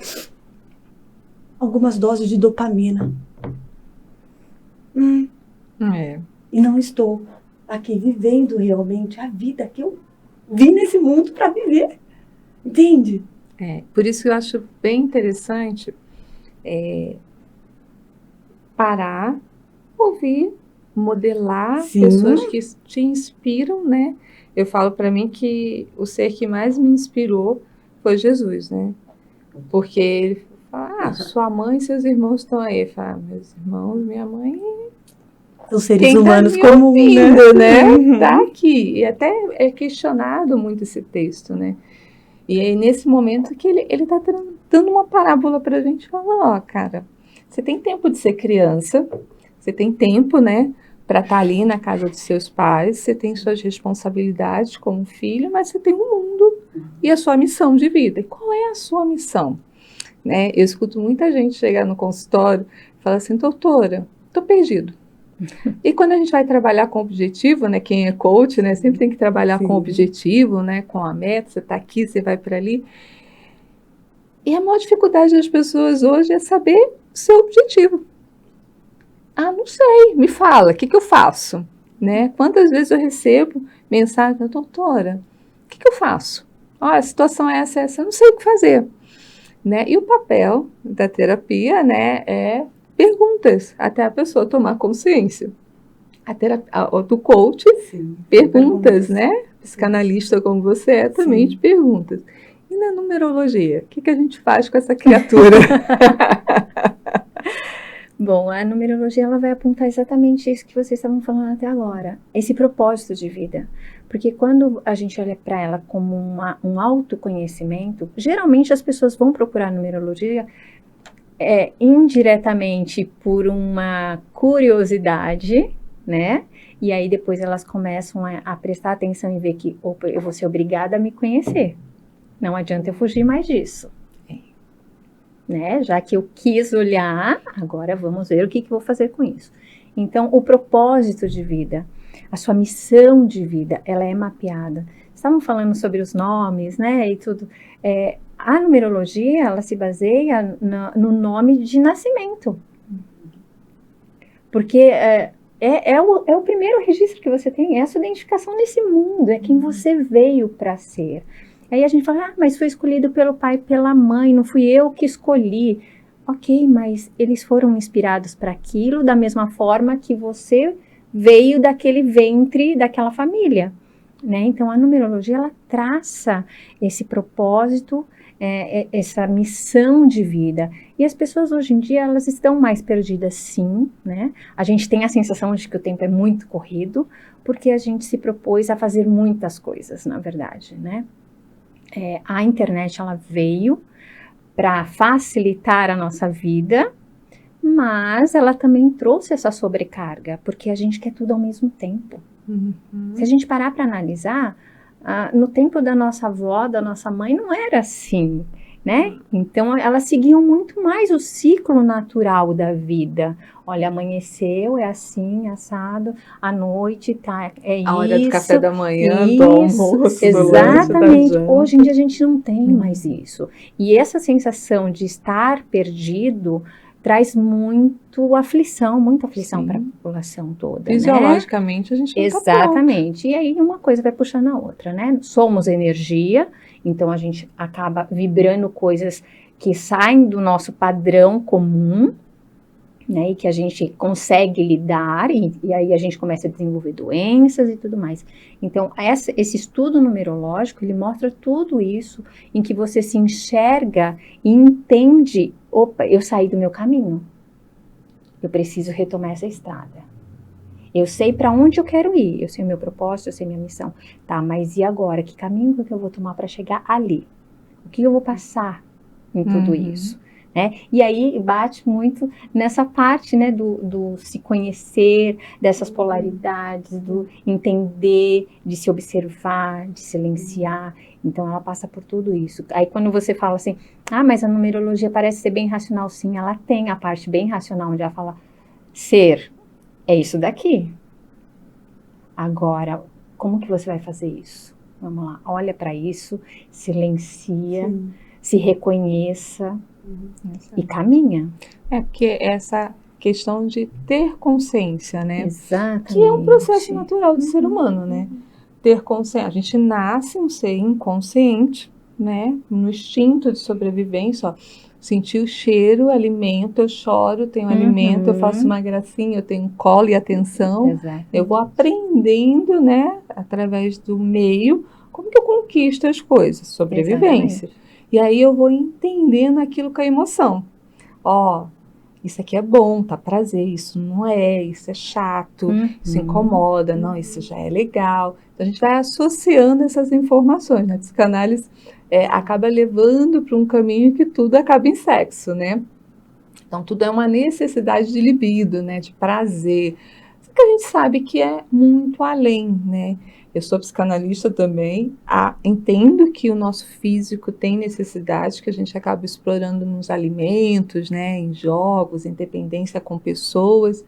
algumas doses de dopamina. E não estou aqui vivendo realmente a vida que eu vim nesse mundo para viver. Entende? Por isso que eu acho bem interessante parar, ouvir, modelar Sim. pessoas que te inspiram, né? Eu falo para mim que o ser que mais me inspirou foi Jesus, né? Porque ele fala, sua mãe e seus irmãos estão aí. Eu falo, meus irmãos, minha mãe... São seres Quem humanos tá me comuns, ouvindo, né? Uhum. Tá aqui. E até é questionado muito esse texto, né? E aí, nesse momento que ele tá dando uma parábola pra gente, falar, ó, cara, você tem tempo de ser criança, você tem tempo, né, para estar ali na casa dos seus pais, você tem suas responsabilidades como filho, mas você tem um mundo e a sua missão de vida. E qual é a sua missão? Né? Eu escuto muita gente chegar no consultório e falar assim, doutora, tô perdido. E quando a gente vai trabalhar com objetivo, né, quem é coach, né, sempre tem que trabalhar Sim. com objetivo, né, com a meta, você está aqui, você vai para ali. E a maior dificuldade das pessoas hoje é saber o seu objetivo. Ah, não sei, me fala, o que eu faço? Né? Quantas vezes eu recebo mensagem, doutora, o que eu faço? Olha, a situação é essa, eu não sei o que fazer. Né? E o papel da terapia, né, é perguntas, até a pessoa tomar consciência. Do coach, Sim, perguntas, né? Psicanalista como você é, também de perguntas. E na numerologia, o que a gente faz com essa criatura? Bom, a numerologia ela vai apontar exatamente isso que vocês estavam falando até agora, esse propósito de vida. Porque quando a gente olha para ela como um autoconhecimento, geralmente as pessoas vão procurar a numerologia indiretamente por uma curiosidade, né? E aí depois elas começam a prestar atenção e ver que, opa, eu vou ser obrigada a me conhecer. Não adianta eu fugir mais disso. Né? Já que eu quis olhar, agora vamos ver o que eu vou fazer com isso. Então, o propósito de vida, a sua missão de vida, ela é mapeada. Estavam falando sobre os nomes, né, e tudo. A numerologia, ela se baseia no nome de nascimento. Porque é o primeiro registro que você tem, é a sua identificação nesse mundo, é quem você veio para ser. Aí a gente fala, mas foi escolhido pelo pai e pela mãe, não fui eu que escolhi. Ok, mas eles foram inspirados para aquilo da mesma forma que você veio daquele ventre, daquela família. Né? Então, a numerologia, ela traça esse propósito, essa missão de vida. E as pessoas hoje em dia, elas estão mais perdidas, sim. Né? A gente tem a sensação de que o tempo é muito corrido, porque a gente se propôs a fazer muitas coisas, na verdade, né? A internet ela veio para facilitar a nossa vida, mas ela também trouxe essa sobrecarga, porque a gente quer tudo ao mesmo tempo. Uhum. Se a gente parar para analisar, no tempo da nossa avó, da nossa mãe, não era assim, né? Então, elas seguiam muito mais o ciclo natural da vida. Olha, amanheceu, é assim, assado, à noite, tá, é isso. A hora do café da manhã, isso, do almoço, exatamente. do lanche, da janta. Hoje em dia a gente não tem mais isso. E essa sensação de estar perdido traz muita aflição para a população toda. Fisiologicamente, né? A gente não Exatamente. E aí uma coisa vai puxando a outra, né? Somos energia, então a gente acaba vibrando coisas que saem do nosso padrão comum, né? E que a gente consegue lidar, e aí a gente começa a desenvolver doenças e tudo mais. Então, esse estudo numerológico, ele mostra tudo isso, em que você se enxerga e entende, opa, eu saí do meu caminho, eu preciso retomar essa estrada. Eu sei para onde eu quero ir, eu sei o meu propósito, eu sei minha missão. Tá, mas e agora? Que caminho que eu vou tomar para chegar ali? O que eu vou passar em tudo isso? né? E aí bate muito nessa parte, né, do se conhecer, dessas polaridades, do entender, de se observar, de silenciar. Então ela passa por tudo isso. Aí quando você fala assim, mas a numerologia parece ser bem racional, sim, ela tem a parte bem racional, onde ela fala, ser é isso daqui. Agora, como que você vai fazer isso? Vamos lá, olha para isso, silencia, se reconheça e caminha. Porque essa questão de ter consciência, né? Exatamente. Que é um processo natural do ser humano, né? Ter consciência. A gente nasce um ser inconsciente, né? No instinto de sobrevivência, ó. Sentir o cheiro, alimento, eu choro, tenho alimento, eu faço uma gracinha, eu tenho colo e atenção. Exatamente. Eu vou aprendendo, né? Através do meio, como que eu conquisto as coisas, sobrevivência. Exatamente. E aí eu vou entendendo aquilo com a emoção. Ó, isso aqui é bom, tá prazer, isso não é, isso é chato, isso incomoda, não, isso já é legal. Então a gente vai associando essas informações, né? A psicanálise acaba levando para um caminho que tudo acaba em sexo, né? Então tudo é uma necessidade de libido, né? De prazer. Só que a gente sabe que é muito além, né? Eu sou psicanalista também, entendo que o nosso físico tem necessidades que a gente acaba explorando nos alimentos, né, em jogos, em dependência com pessoas,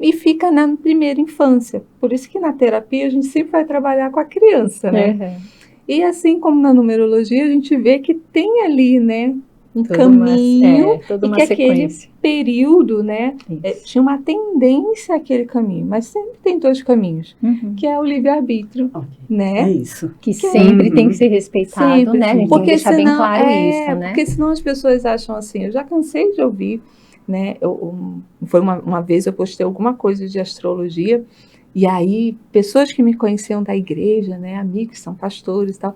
e fica na primeira infância. Por isso que na terapia a gente sempre vai trabalhar com a criança, né? E assim como na numerologia, a gente vê que tem ali, né, um caminho, toda uma e que sequência. aquele período, né, tinha uma tendência àquele caminho, mas sempre tem dois caminhos, que é o livre-arbítrio, né? É isso. Que sempre tem que ser respeitado, sempre, né? A gente porque tem que deixar senão, bem claro isso, né? Porque senão as pessoas acham assim, eu já cansei de ouvir, né? Foi uma vez eu postei alguma coisa de astrologia, e aí pessoas que me conheciam da igreja, né, amigos que são pastores e tal,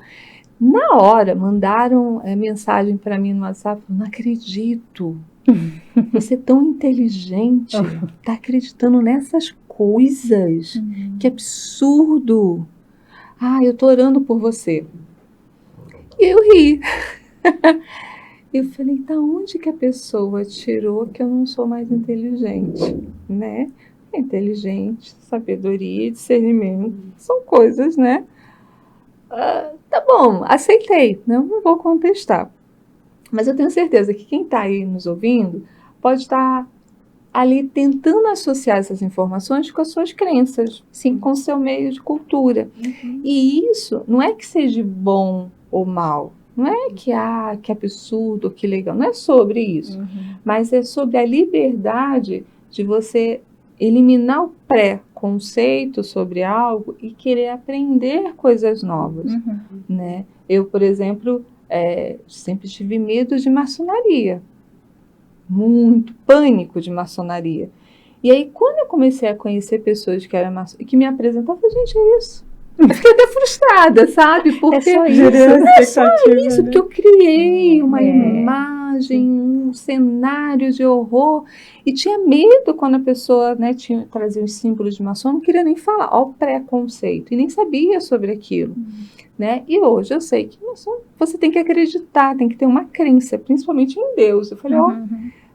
na hora mandaram mensagem para mim no WhatsApp, não acredito, você é tão inteligente, tá acreditando nessas coisas, que absurdo, eu tô orando por você. E eu ri. Eu falei, da onde que a pessoa tirou que eu não sou mais inteligente, né? Inteligente, sabedoria e discernimento são coisas, né? Tá bom, aceitei, não vou contestar. Mas eu tenho certeza que quem está aí nos ouvindo pode estar ali tentando associar essas informações com as suas crenças, sim, com o seu meio de cultura. E isso não é que seja bom ou mal, não é que absurdo, que legal, não é sobre isso, mas é sobre a liberdade de você eliminar o pré-conceito sobre algo e querer aprender coisas novas, né? Eu, por exemplo, sempre tive medo de maçonaria, muito pânico de maçonaria. E aí, quando eu comecei a conhecer pessoas que eram que me apresentavam, eu falei, gente, é isso. Eu fiquei até frustrada, sabe? Porque é só isso, porque eu criei uma imagem, um cenário de horror, e tinha medo quando a pessoa, né, trazia os símbolos de maçom, não queria nem falar, ó, o preconceito, e nem sabia sobre aquilo. Né? E hoje eu sei que você tem que acreditar, tem que ter uma crença, principalmente em Deus. Eu falei,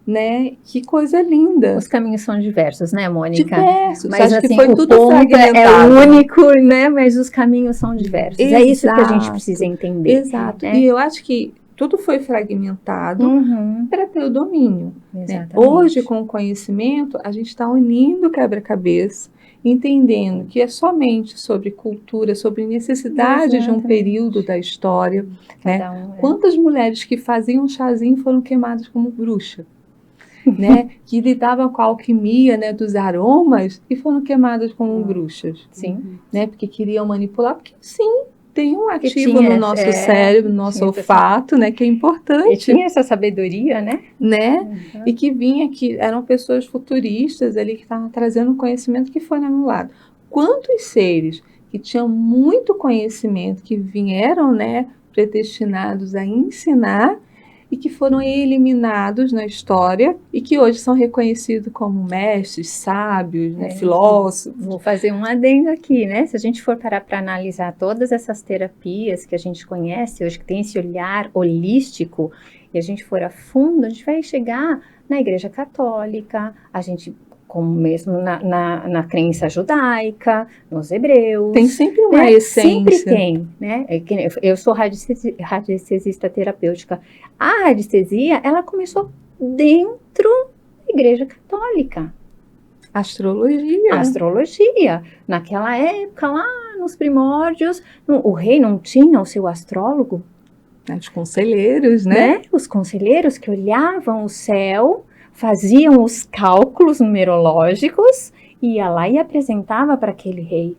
né? Que coisa linda. Os caminhos são diversos, né, Mônica? Diversos. Mas acho assim, que foi o tudo ponto fragmentado. É único, né? Mas os caminhos são diversos. Exato. É isso que a gente precisa entender. Exato. Né? E eu acho que tudo foi fragmentado para ter o domínio. Né? Hoje, com o conhecimento, a gente está unindo o quebra-cabeça, entendendo que é somente sobre cultura, sobre necessidade de um período da história. Né? Quantas mulheres que faziam chazinho foram queimadas como bruxa? Né? Que lidavam com a alquimia, né, dos aromas e foram queimadas como bruxas. Sim. Né? Porque queriam manipular, porque sim, tem um ativo no nosso cérebro, no nosso olfato, né, que é importante. E tinha essa sabedoria, né? E que vinha, que eram pessoas futuristas ali que estavam trazendo um conhecimento que foi anulado. Quantos seres que tinham muito conhecimento, que vieram, né, predestinados a ensinar, e que foram eliminados na história e que hoje são reconhecidos como mestres, sábios, né, filósofos. Vou fazer um adendo aqui, né? Se a gente for parar para analisar todas essas terapias que a gente conhece hoje, que tem esse olhar holístico, e a gente for a fundo, a gente vai chegar na Igreja Católica, a gente, como mesmo na crença judaica, nos hebreus. Tem sempre uma né? essência. Sempre tem, né? Eu sou radiestesista terapêutica. A radiestesia, ela começou dentro da Igreja Católica. Astrologia. Naquela época, lá nos primórdios, o rei não tinha o seu astrólogo. Os conselheiros, né? Os conselheiros que olhavam o céu, faziam os cálculos numerológicos, ia lá e apresentava para aquele rei.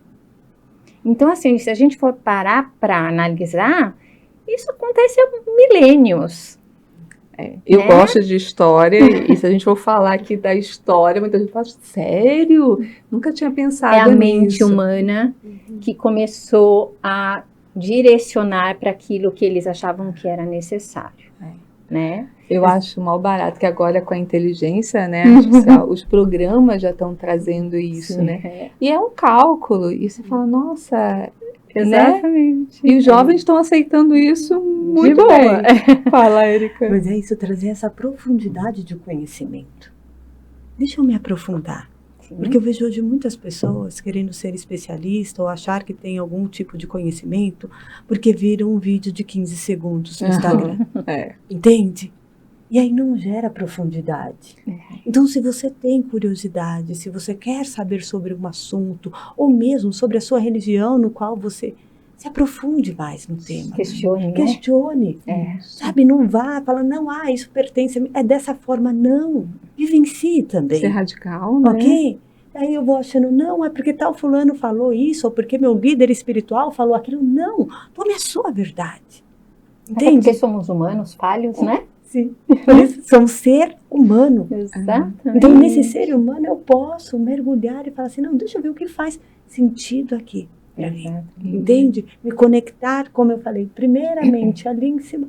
Então, assim, se a gente for parar para analisar, isso acontece há milênios. Eu gosto de história, e se a gente for falar aqui da história, muita gente fala, sério? Nunca tinha pensado nisso. É a mente humana que começou a direcionar para aquilo que eles achavam que era necessário, né? Eu acho mal barato que agora com a inteligência, né, artificial, os programas já estão trazendo isso, Sim, né? E é um cálculo, e você fala, nossa... Exatamente. Né? E os jovens estão aceitando isso muito bem. Fala, Érica. Mas é isso, trazer essa profundidade de conhecimento. Deixa eu me aprofundar. Porque eu vejo hoje muitas pessoas querendo ser especialista ou achar que tem algum tipo de conhecimento porque viram um vídeo de 15 segundos no Instagram. Entende? E aí não gera profundidade. Então, se você tem curiosidade, se você quer saber sobre um assunto, ou mesmo sobre a sua religião, no qual você se aprofunde mais no tema. Questione, Questione. Sabe, não vá, fala, não, isso pertence a mim. É dessa forma, não. Vivencie também. Ser radical, né? Ok? Aí eu vou achando, não, é porque tal fulano falou isso, ou porque meu líder espiritual falou aquilo. Não, tome a sua verdade. Entende? Porque somos humanos, falhos, né? Sim. Por isso, somos ser humano. Exatamente. Então, nesse ser humano, eu posso mergulhar e falar assim, não, deixa eu ver o que faz sentido aqui para mim. Entende? Me conectar, como eu falei, primeiramente ali em cima.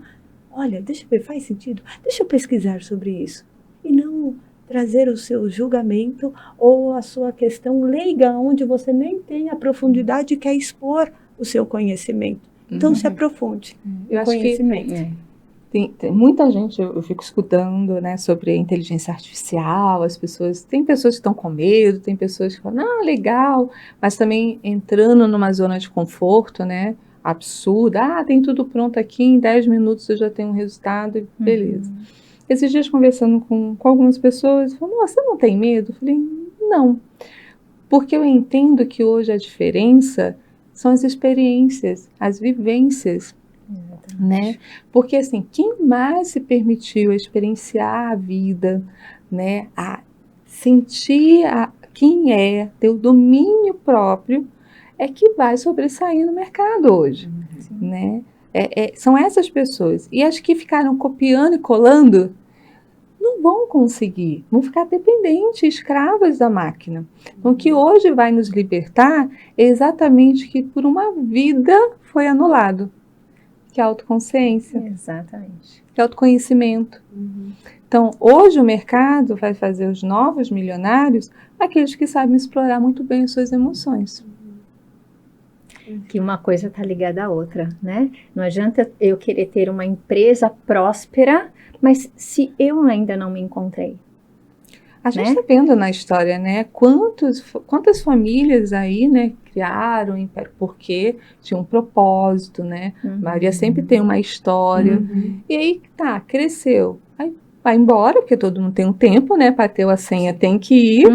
Olha, deixa eu ver, faz sentido? Deixa eu pesquisar sobre isso. E não trazer o seu julgamento ou a sua questão leiga, onde você nem tem a profundidade e quer expor o seu conhecimento. Então, se aprofunde. Eu acho conhecimento. Que tem muita gente, eu fico escutando, né, sobre a inteligência artificial, tem pessoas que estão com medo, tem pessoas que falam, legal, mas também entrando numa zona de conforto, né, absurda, tem tudo pronto aqui, em 10 minutos eu já tenho um resultado, beleza. Esses dias conversando com algumas pessoas, falaram, você não tem medo? Eu falei, não, porque eu entendo que hoje a diferença são as experiências, as vivências, né? Porque assim, quem mais se permitiu experienciar a vida, né, a sentir quem é, ter o domínio próprio, é que vai sobressair no mercado hoje, né? São essas pessoas. E as que ficaram copiando e colando não vão conseguir, vão ficar dependentes, escravas da máquina. Então, o que hoje vai nos libertar é exatamente que por uma vida foi anulado. Que é a autoconsciência. Exatamente. Que é autoconhecimento. Então, hoje o mercado vai fazer os novos milionários aqueles que sabem explorar muito bem as suas emoções. Que uma coisa está ligada à outra, né? Não adianta eu querer ter uma empresa próspera, mas se eu ainda não me encontrei. A gente está vendo na história, né? Quantas famílias aí, né, criaram império porque tinha um propósito, né? A maioria sempre tem uma história. E aí, cresceu. Aí vai embora, porque todo mundo tem um tempo, né? Bateu a senha, tem que ir.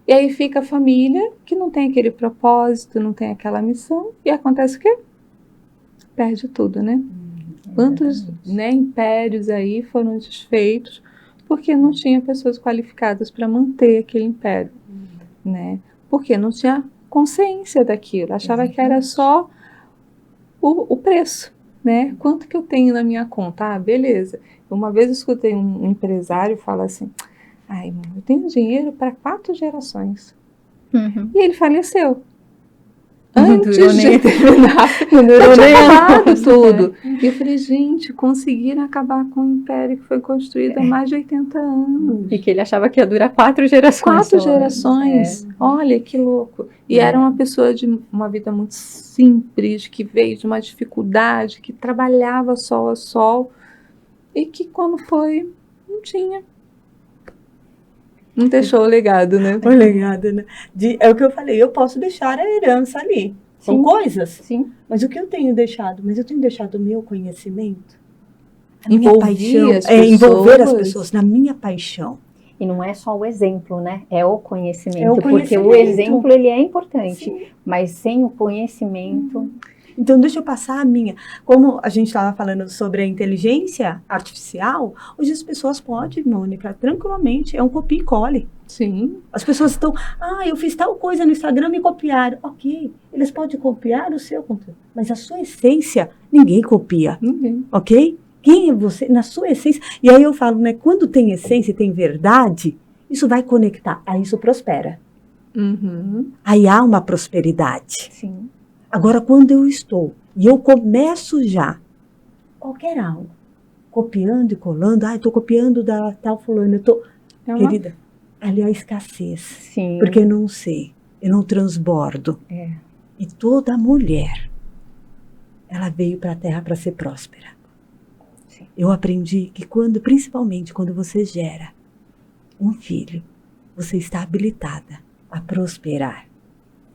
E aí fica a família que não tem aquele propósito, não tem aquela missão. E acontece o quê? Perde tudo, né? Quantos, né, impérios aí foram desfeitos porque não tinha pessoas qualificadas para manter aquele império, né? Porque não tinha consciência daquilo, achava que era só o preço, né? Quanto que eu tenho na minha conta? Beleza. Uma vez eu escutei um empresário falar assim, eu tenho dinheiro para 4 gerações. E ele faleceu. Antes durou de nem- terminar, Não já durou tinha nem acabado tudo. E eu falei, gente, conseguiram acabar com o império que foi construído há mais de 80 anos. E que ele achava que ia durar 4 gerações. 4 pelo menos. gerações. Olha que louco. E era uma pessoa de uma vida muito simples, que veio de uma dificuldade, que trabalhava sol a sol. E que quando foi, não tinha. Não deixou o legado, né? O legado, né? É o que eu falei, eu posso deixar a herança ali. São Sim. coisas. Sim. Mas o que eu tenho deixado? Mas eu tenho deixado o meu conhecimento, a minha Envolver paixão, as envolver as pessoas. pessoas na minha paixão. E não é só o exemplo, né? É o conhecimento. É o Porque o conhecimento. exemplo, ele é importante. Sim. Mas sem o conhecimento... Então, deixa eu passar a minha. Como a gente estava falando sobre a inteligência artificial, hoje as pessoas podem, Mônica, tranquilamente, é um copia e cole. Sim. As pessoas estão, eu fiz tal coisa no Instagram e me copiaram. Ok, eles podem copiar o seu conteúdo, mas a sua essência, ninguém copia, Ninguém. ok? Quem é você? Na sua essência. E aí eu falo, né, quando tem essência e tem verdade, isso vai conectar, aí isso prospera. Uhum. Aí há uma prosperidade. Sim. Agora, quando eu estou e eu começo já, qualquer algo, copiando e colando, eu estou copiando da tal fulana, eu estou... É uma... Querida, ali é a escassez, Sim. porque eu não sei, eu não transbordo. É. E toda mulher, ela veio para a Terra para ser próspera. Sim. Eu aprendi que principalmente quando você gera um filho, você está habilitada a prosperar.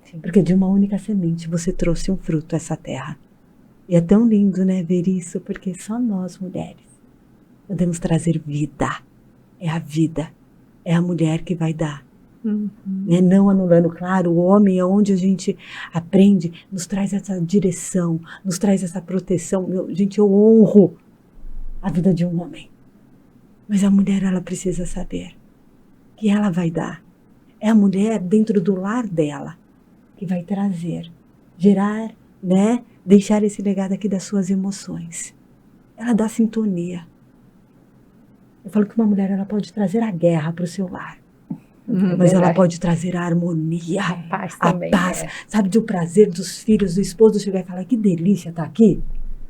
Sim. Porque de uma única semente você trouxe um fruto a essa terra. E é tão lindo, né, ver isso, porque só nós, mulheres, podemos trazer vida. É a vida. É a mulher que vai dar. Uhum. Né? Não anulando, claro, o homem é onde a gente aprende, nos traz essa direção, nos traz essa proteção. Gente, eu honro a vida de um homem. Mas a mulher, ela precisa saber que ela vai dar. É a mulher dentro do lar dela que vai trazer, gerar, né? Deixar esse legado aqui das suas emoções. Ela dá sintonia. Eu falo que uma mulher, ela pode trazer a guerra para o seu lar. Mas ela pode trazer a harmonia, A paz também. a paz, sabe, do prazer dos filhos, do esposo chegar e falar, que delícia estar aqui,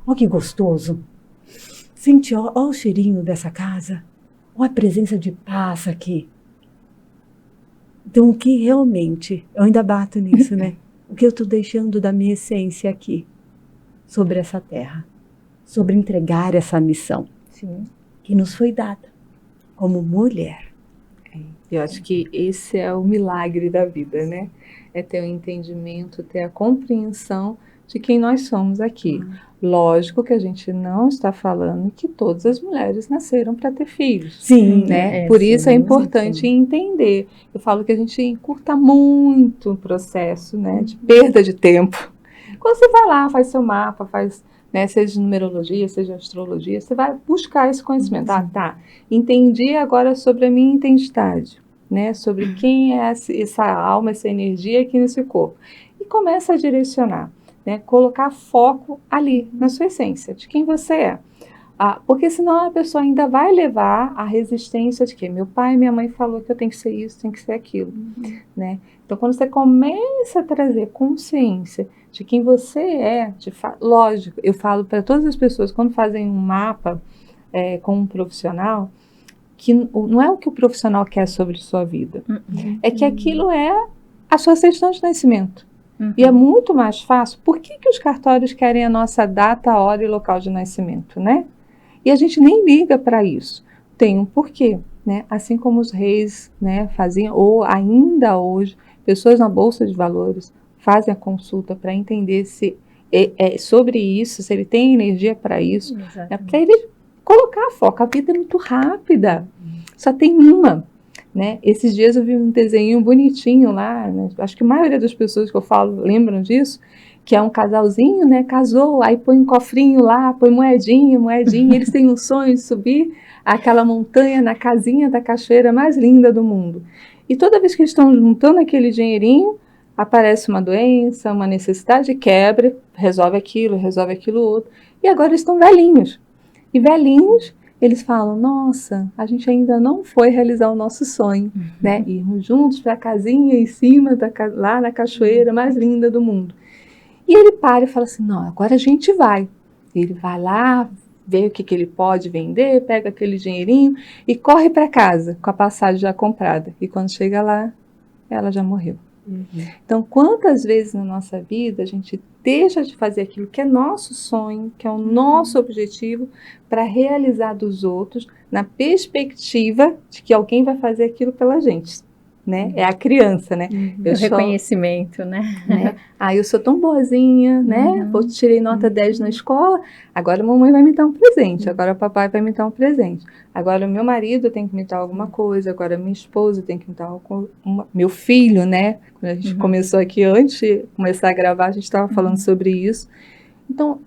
olha que gostoso. Sente, ó o cheirinho dessa casa, olha a presença de paz aqui. Então, o que realmente, eu ainda bato nisso, né? O que eu estou deixando da minha essência aqui, sobre essa terra, sobre entregar essa missão. Sim. Que nos foi dada como mulher. Eu acho que esse é o milagre da vida, né? É ter o entendimento, ter a compreensão de quem nós somos aqui. Lógico que a gente não está falando que todas as mulheres nasceram para ter filhos. Sim, Né? Por isso é importante entender. Eu falo que a gente encurta muito o processo, né, de perda de tempo. Quando você vai lá, faz seu mapa, faz, né, seja de numerologia, seja de astrologia, você vai buscar esse conhecimento. Tá, entendi agora sobre a minha identidade, né, sobre quem é essa alma, essa energia aqui nesse corpo. E começa a direcionar, né, colocar foco ali, na sua essência, de quem você é. Porque senão a pessoa ainda vai levar a resistência de que meu pai e minha mãe falou que eu tenho que ser isso, tenho que ser aquilo, né? Então, quando você começa a trazer consciência de quem você é, lógico, eu falo para todas as pessoas, quando fazem um mapa com um profissional, que não é o que o profissional quer sobre sua vida, é que aquilo é a sua certidão de nascimento. E é muito mais fácil. Por que os cartórios querem a nossa data, hora e local de nascimento, né? E a gente nem liga para isso. Tem um porquê, né? Assim como os reis, né, faziam, ou ainda hoje, pessoas na Bolsa de Valores fazem a consulta para entender se sobre isso, se ele tem energia para isso, né, para ele colocar foco. A vida é muito rápida, só tem uma. Né? Esses dias eu vi um desenho bonitinho lá, né? Acho que a maioria das pessoas que eu falo lembram disso, que é um casalzinho, né? Casou, aí põe um cofrinho lá, põe moedinha, eles têm um sonho de subir aquela montanha na casinha da cachoeira mais linda do mundo. E toda vez que eles estão juntando aquele dinheirinho, aparece uma doença, uma necessidade, quebra, resolve aquilo outro, e agora eles estão velhinhos. E velhinhos, eles falam, nossa, a gente ainda não foi realizar o nosso sonho, né? Irmos juntos para a casinha em cima, lá na cachoeira mais linda do mundo. E ele para e fala assim, não, agora a gente vai. Ele vai lá, vê o que ele pode vender, pega aquele dinheirinho e corre para casa com a passagem já comprada. E quando chega lá, ela já morreu. Então, quantas vezes na nossa vida a gente deixa de fazer aquilo que é nosso sonho, que é o nosso objetivo, para realizar dos outros, na perspectiva de que alguém vai fazer aquilo pela gente, né? É a criança, né? O reconhecimento, né? Eu sou tão boazinha, né? Eu tirei nota 10 na escola, agora a mamãe vai me dar um presente, agora o papai vai me dar um presente, agora o meu marido tem que me dar alguma coisa, agora minha esposa tem que me dar meu filho, né? Quando a gente começou aqui, antes de começar a gravar, a gente estava falando sobre isso. Então,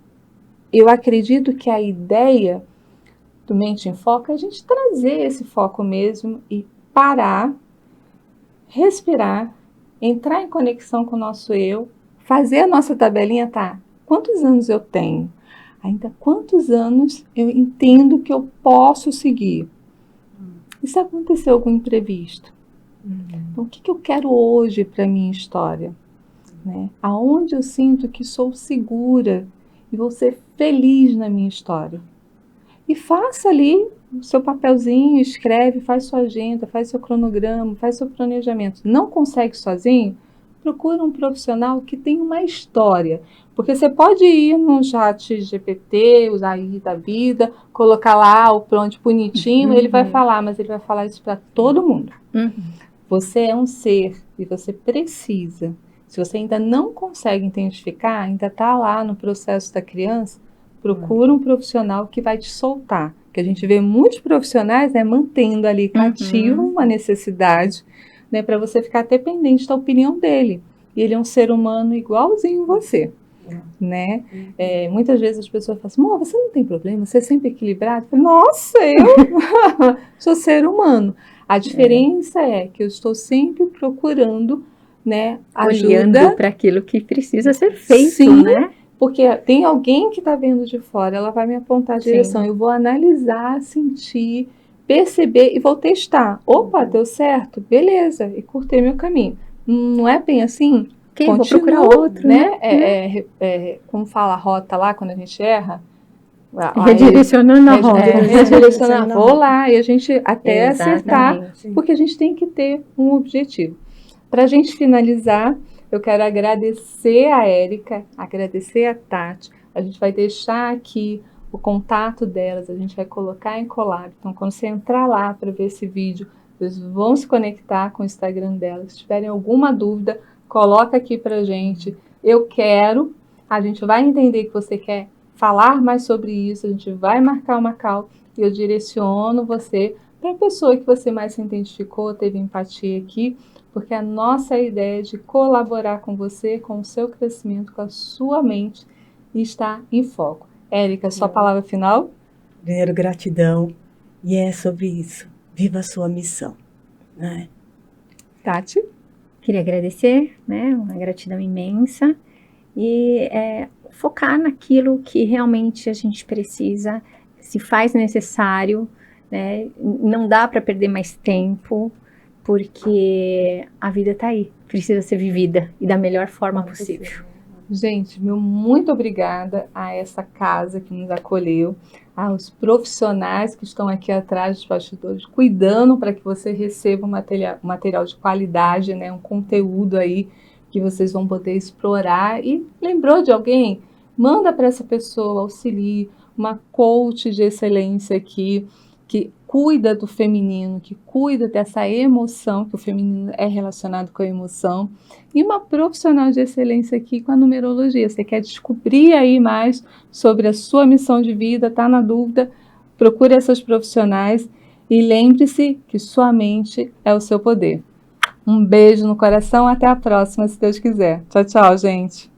eu acredito que a ideia do Mente em Foco é a gente trazer esse foco mesmo e parar, respirar, entrar em conexão com o nosso eu, fazer a nossa tabelinha, tá? Quantos anos eu tenho? Ainda quantos anos eu entendo que eu posso seguir? E se acontecer algum imprevisto? Então, o que eu quero hoje para a minha história? Né? Aonde eu sinto que sou segura e vou ser feliz na minha história? E faça ali o seu papelzinho, escreve, faz sua agenda, faz seu cronograma, faz seu planejamento. Não consegue sozinho? Procura um profissional que tenha uma história. Porque você pode ir no chat GPT, usar aí da vida, colocar lá o prompt bonitinho, ele vai falar, mas ele vai falar isso para todo mundo. Você é um ser e você precisa. Se você ainda não consegue identificar, ainda está lá no processo da criança, procura um profissional que vai te soltar. Que a gente vê muitos profissionais, né, mantendo ali cativo uma necessidade, né, para você ficar dependente da opinião dele. E ele é um ser humano igualzinho você. Né? Muitas vezes as pessoas falam assim, você não tem problema, você é sempre equilibrado. Eu falo, nossa, eu sou ser humano. A diferença é que eu estou sempre procurando, né, olhando para aquilo que precisa ser feito. Sim, né? Porque tem alguém que está vendo de fora, ela vai me apontar a direção, eu vou analisar, sentir, perceber e vou testar. Opa, deu certo? Beleza, e curtei meu caminho. Não é bem assim? Vou procurar outro, né? Como fala a rota lá, quando a gente erra? Redirecionando a rota. Redirecionar, vou lá, e a gente até acertar, porque a gente tem que ter um objetivo. Para a gente finalizar, eu quero agradecer a Érica, agradecer a Tati. A gente vai deixar aqui o contato delas, a gente vai colocar em Colab. Então, quando você entrar lá para ver esse vídeo, vocês vão se conectar com o Instagram delas. Se tiverem alguma dúvida, coloca aqui para a gente. Eu quero, a gente vai entender que você quer falar mais sobre isso, a gente vai marcar uma call e eu direciono você para a pessoa que você mais se identificou, teve empatia aqui, porque a nossa ideia é de colaborar com você, com o seu crescimento, com a sua mente e estar em foco. Érica, sua palavra final? Primeiro, gratidão. E é sobre isso. Viva a sua missão. Né? Tati? Queria agradecer, né? Uma gratidão imensa. E focar naquilo que realmente a gente precisa, se faz necessário, né? Não dá para perder mais tempo, porque a vida está aí, precisa ser vivida e da melhor forma possível. Gente, muito obrigada a essa casa que nos acolheu, aos profissionais que estão aqui atrás dos bastidores, cuidando para que você receba um material de qualidade, né, um conteúdo aí que vocês vão poder explorar. E lembrou de alguém? Manda para essa pessoa, auxilie, uma coach de excelência aqui, que cuida do feminino, que cuida dessa emoção, que o feminino é relacionado com a emoção, e uma profissional de excelência aqui com a numerologia. Você quer descobrir aí mais sobre a sua missão de vida, está na dúvida, procure essas profissionais e lembre-se que sua mente é o seu poder. Um beijo no coração, até a próxima, se Deus quiser. Tchau, tchau, gente.